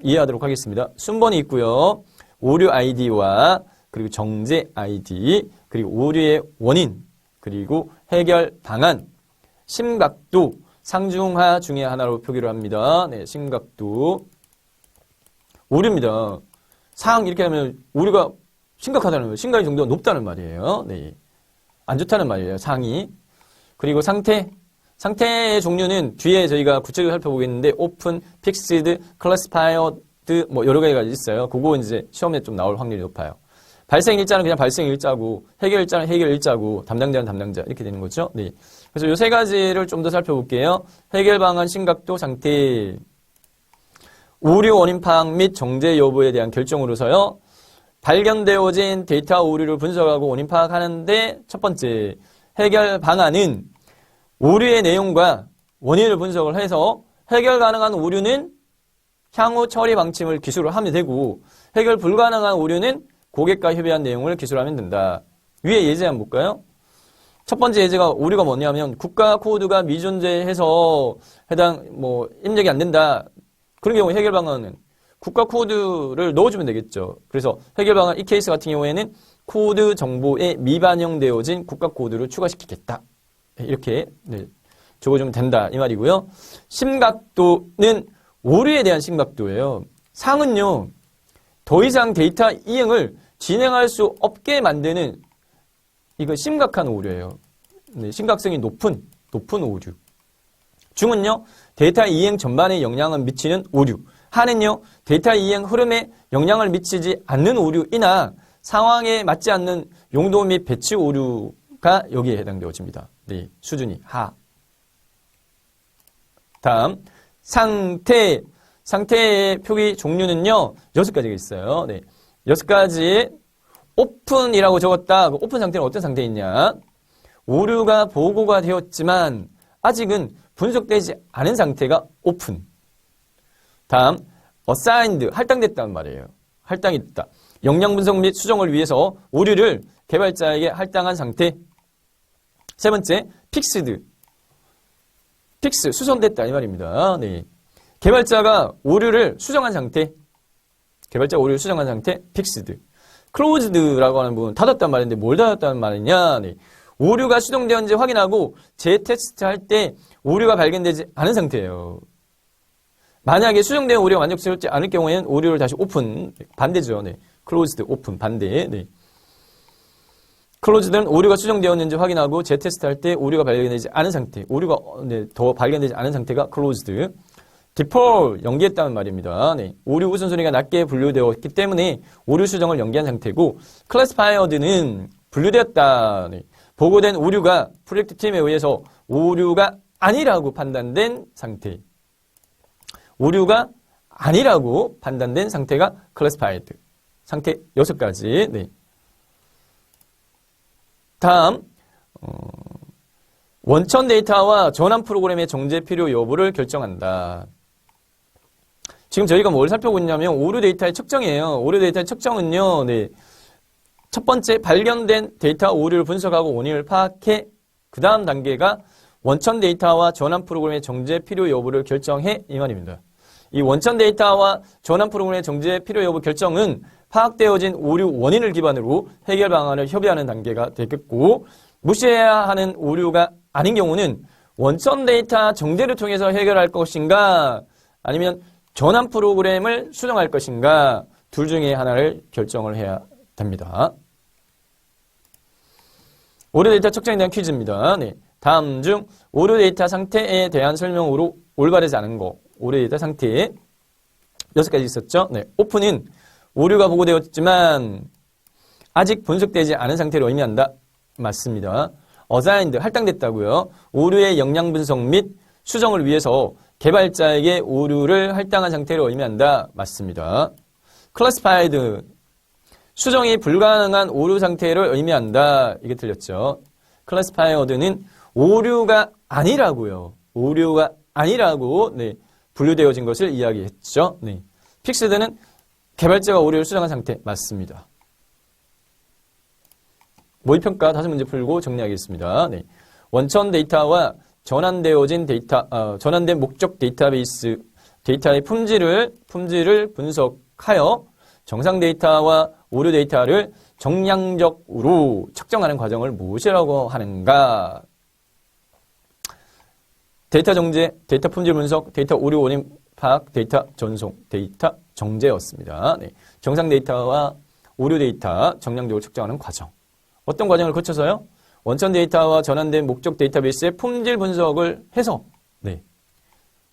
이해하도록 하겠습니다. 순번이 있고요. 오류 아이디와 그리고 정제 아이디, 그리고 오류의 원인, 그리고 해결 방안, 심각도, 상중하 중에 하나로 표기를 합니다. 네, 심각도. 오류입니다. 상 이렇게 하면 오류가 심각하다는 거예요. 심각의 정도가 높다는 말이에요. 네. 안 좋다는 말이에요. 상이. 그리고 상태의 종류는 뒤에 저희가 구체적으로 살펴보겠는데 오픈, 픽스드, 클래시파이어드 뭐 여러 가지가 있어요. 그거 이제 시험에 좀 나올 확률이 높아요. 발생 일자는 그냥 발생 일자고 해결 일자는 해결 일자고 담당자는 담당자 이렇게 되는 거죠. 네. 그래서 이 세 가지를 좀 더 살펴볼게요. 해결 방안, 심각도, 상태. 오류 원인 파악 및 정제 여부에 대한 결정으로서요. 발견되어진 데이터 오류를 분석하고 원인 파악하는데 첫 번째 해결 방안은 오류의 내용과 원인을 분석을 해서 해결 가능한 오류는 향후 처리 방침을 기술을 하면 되고 해결 불가능한 오류는 고객과 협의한 내용을 기술하면 된다. 위에 예제 한번 볼까요? 첫 번째 예제가 오류가 뭐냐면 국가 코드가 미존재해서 해당 입력이 안 된다. 그런 경우 해결 방안은 국가 코드를 넣어주면 되겠죠. 그래서 해결 방안 이 케이스 같은 경우에는 코드 정보에 미반영되어진 국가 코드를 추가시키겠다. 이렇게 적어주면 된다 이 말이고요. 심각도는 오류에 대한 심각도예요. 상은요. 더 이상 데이터 이행을 진행할 수 없게 만드는 이거 심각한 오류예요. 심각성이 높은 오류. 중은요. 데이터 이행 전반에 영향을 미치는 오류. 하는요. 데이터 이행 흐름에 영향을 미치지 않는 오류이나 상황에 맞지 않는 용도 및 배치 오류가 여기에 해당되어집니다. 네, 수준이 하. 다음 상태의 표기 종류는요. 6가지가 있어요. 네. 6가지 오픈이라고 적었다. 오픈 상태는 어떤 상태이냐? 오류가 보고가 되었지만 아직은 분석되지 않은 상태가 오픈. 다음 assigned, 할당됐다는 말이에요. 할당이 됐다. 역량 분석 및 수정을 위해서 오류를 개발자에게 할당한 상태. 세 번째, fixed. 픽스, 수선됐다 이 말입니다. 네. 개발자가 오류를 수정한 상태. fixed. closed라고 하는 부분, 닫았단 말인데 뭘 닫았다는 말이냐? 네. 오류가 수정되었는지 확인하고 재테스트 할 때 오류가 발견되지 않은 상태예요. 만약에 수정된 오류가 만족스럽지 않을 경우에는 오류를 다시 오픈, 반대죠. 네. closed, 오픈, 반대. 네. closed는 오류가 수정되었는지 확인하고 재테스트 할 때 오류가 발견되지 않은 상태. 오류가 더 발견되지 않은 상태가 closed. default, 연기했다는 말입니다. 네. 오류 우선순위가 낮게 분류되었기 때문에 오류 수정을 연기한 상태고 classified는 분류되었다. 네. 보고된 오류가 프로젝트 팀에 의해서 오류가 아니라고 판단된 상태. 오류가 아니라고 판단된 상태가 classified. 상태 6가지. 네. 다음 원천 데이터와 전환 프로그램의 정제 필요 여부를 결정한다. 지금 저희가 뭘 살펴보고 있냐면 오류 데이터의 측정이에요. 오류 데이터의 측정은요. 네. 첫 번째 발견된 데이터 오류를 분석하고 원인을 파악해 그 다음 단계가 원천 데이터와 전환 프로그램의 정제 필요 여부를 결정해 이 말입니다. 이 원천 데이터와 전환 프로그램의 정제 필요 여부 결정은 파악되어진 오류 원인을 기반으로 해결 방안을 협의하는 단계가 되겠고 무시해야 하는 오류가 아닌 경우는 원천 데이터 정제를 통해서 해결할 것인가 아니면 전환 프로그램을 수정할 것인가 둘 중에 하나를 결정을 해야 됩니다. 오류 데이터 측정에 대한 퀴즈입니다. 네. 다음 중 오류 데이터 상태에 대한 설명으로 올바르지 않은 거. 오류 데이터 상태 6가지 있었죠. 네. 오픈은 오류가 보고되었지만 아직 분석되지 않은 상태를 의미한다. 맞습니다. 어사인드 할당됐다고요. 오류의 영양 분석 및 수정을 위해서 개발자에게 오류를 할당한 상태를 의미한다. 맞습니다. 클래시파이드 수정이 불가능한 오류 상태를 의미한다. 이게 틀렸죠. 클래시파이어드는 오류가 아니라고요. 오류가 아니라고 네, 분류되어진 것을 이야기했죠. 네. 픽스드는 개발자가 오류를 수정한 상태. 맞습니다. 모의평가 5문제 풀고 정리하겠습니다. 네. 원천 데이터와 전환되어진 데이터, 전환된 목적 데이터베이스 데이터의 품질을 분석하여 정상 데이터와 오류 데이터를 정량적으로 측정하는 과정을 무엇이라고 하는가? 데이터 정제, 데이터 품질 분석, 데이터 오류 원인 파악, 데이터 전송, 데이터 정제였습니다. 네. 정상 데이터와 오류 데이터 정량적으로 측정하는 과정. 어떤 과정을 거쳐서요? 원천 데이터와 전환된 목적 데이터베이스의 품질 분석을 해서 네.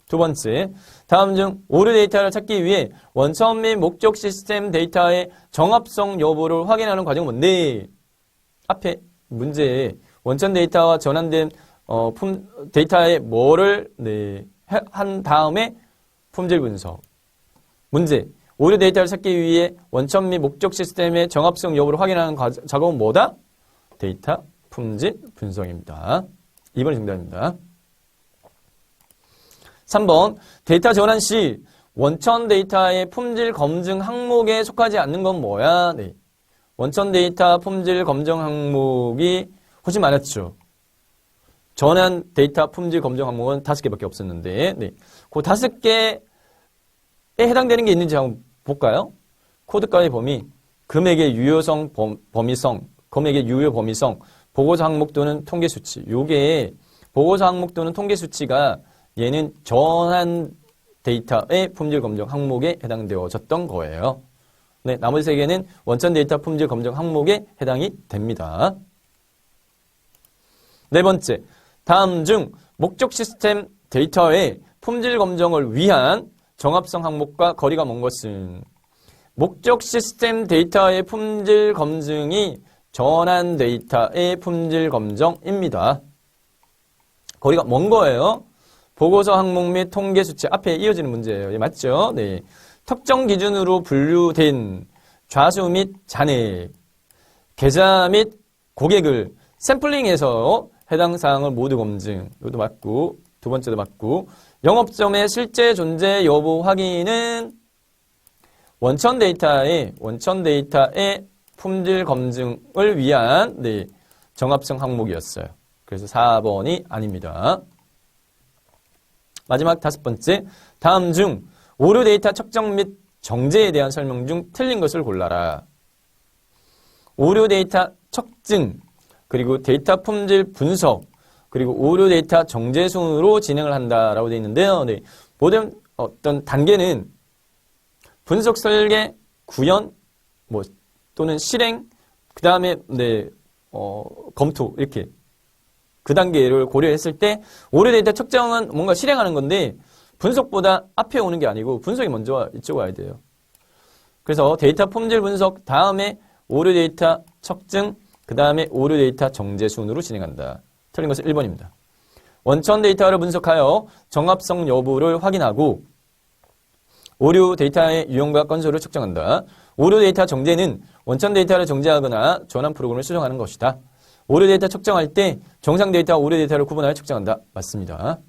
두 번째, 다음 중 오류 데이터를 찾기 위해 원천 및 목적 시스템 데이터의 정합성 여부를 확인하는 과정은 뭔데? 앞에 문제에 원천 데이터와 전환된 데이터의 뭐를 네, 한 다음에 품질 분석. 문제, 오류 데이터를 찾기 위해 원천 및 목적 시스템의 정합성 여부를 확인하는 작업은 뭐다? 데이터 품질 분석입니다. 2번이 정답입니다. 3번, 데이터 전환 시 원천 데이터의 품질 검증 항목에 속하지 않는 건 뭐야? 네. 원천 데이터 품질 검증 항목이 훨씬 많았죠. 전환 데이터 품질 검증 항목은 5개밖에 없었는데, 네. 그 5개에 해당되는 게 있는지 한번 볼까요? 코드가의 범위, 금액의 유효성 범위성, 금액의 유효 범위성, 보고서 항목 또는 통계 수치. 요게 보고서 항목 또는 통계 수치가 얘는 전환 데이터의 품질 검증 항목에 해당되어졌던 거예요. 네, 나머지 3개는 원천 데이터 품질 검증 항목에 해당이 됩니다. 네 번째, 다음 중 목적 시스템 데이터의 품질 검증을 위한 정합성 항목과 거리가 먼 것은 목적 시스템 데이터의 품질 검증이 전환 데이터의 품질 검증입니다. 거리가 먼 거예요. 보고서 항목 및 통계 수치 앞에 이어지는 문제예요. 맞죠? 네. 특정 기준으로 분류된 좌수 및 잔액, 계좌 및 고객을 샘플링해서 해당 사항을 모두 검증. 이것도 맞고 두 번째도 맞고 영업점의 실제 존재 여부 확인은 원천 데이터의 품질 검증을 위한 네, 정합성 항목이었어요. 그래서 4번이 아닙니다. 마지막 5번째, 다음 중 오류 데이터 측정 및 정제에 대한 설명 중 틀린 것을 골라라. 오류 데이터 측정, 그리고 데이터 품질 분석, 그리고 오류 데이터 정제 순으로 진행을 한다라고 되어 있는데요. 네, 모든 어떤 단계는 분석 설계, 구현, 또는 실행, 그 다음에 네, 검토 이렇게 그 단계를 고려했을 때 오류 데이터 측정은 뭔가 실행하는 건데 분석보다 앞에 오는 게 아니고 분석이 먼저 이쪽 와야 돼요. 그래서 데이터 품질 분석 다음에 오류 데이터 측정 그 다음에 오류 데이터 정제 순으로 진행한다. 틀린 것은 1번입니다. 원천 데이터를 분석하여 정합성 여부를 확인하고 오류 데이터의 유형과 건수를 측정한다. 오류 데이터 정제는 원천 데이터를 정제하거나 전환 프로그램을 수정하는 것이다. 오류 데이터 측정할 때 정상 데이터와 오류 데이터를 구분하여 측정한다. 맞습니다.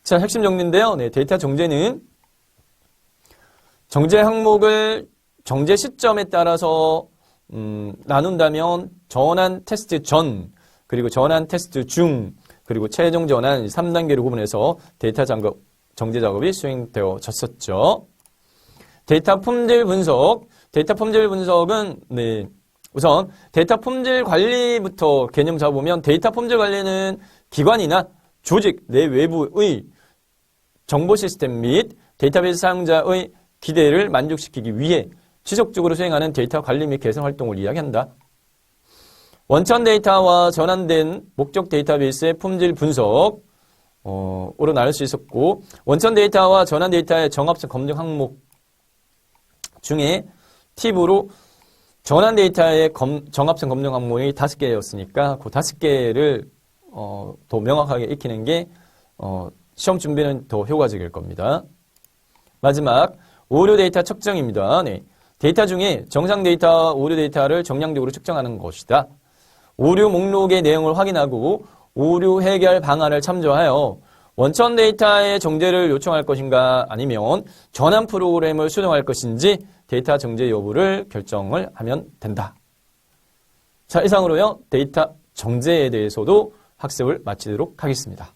자, 핵심 정리인데요. 네, 데이터 정제는 정제 항목을 정제 시점에 따라서 나눈다면 전환 테스트 전, 그리고 전환 테스트 중, 그리고 최종 전환 3단계로 구분해서 데이터 정제 작업이 수행되어졌었죠. 데이터 품질 분석은 네, 우선 데이터 품질 관리부터 개념 잡아보면 데이터 품질 관리는 기관이나 조직 내 외부의 정보 시스템 및 데이터베이스 사용자의 기대를 만족시키기 위해 지속적으로 수행하는 데이터 관리 및 개선 활동을 이야기한다. 원천 데이터와 전환된 목적 데이터베이스의 품질 분석으로 나눌 수 있었고, 원천 데이터와 전환 데이터의 정합성 검증 항목 중에 팁으로 전환 데이터의 정합성 검증 항목이 5개였으니까 그 5개를 더 명확하게 익히는 게 시험 준비는 더 효과적일 겁니다. 마지막 오류 데이터 측정입니다. 네. 데이터 중에 정상 데이터와 오류 데이터를 정량적으로 측정하는 것이다. 오류 목록의 내용을 확인하고 오류 해결 방안을 참조하여 원천 데이터의 정제를 요청할 것인가 아니면 전환 프로그램을 수정할 것인지 데이터 정제 여부를 결정을 하면 된다. 자, 이상으로요 데이터 정제에 대해서도 학습을 마치도록 하겠습니다.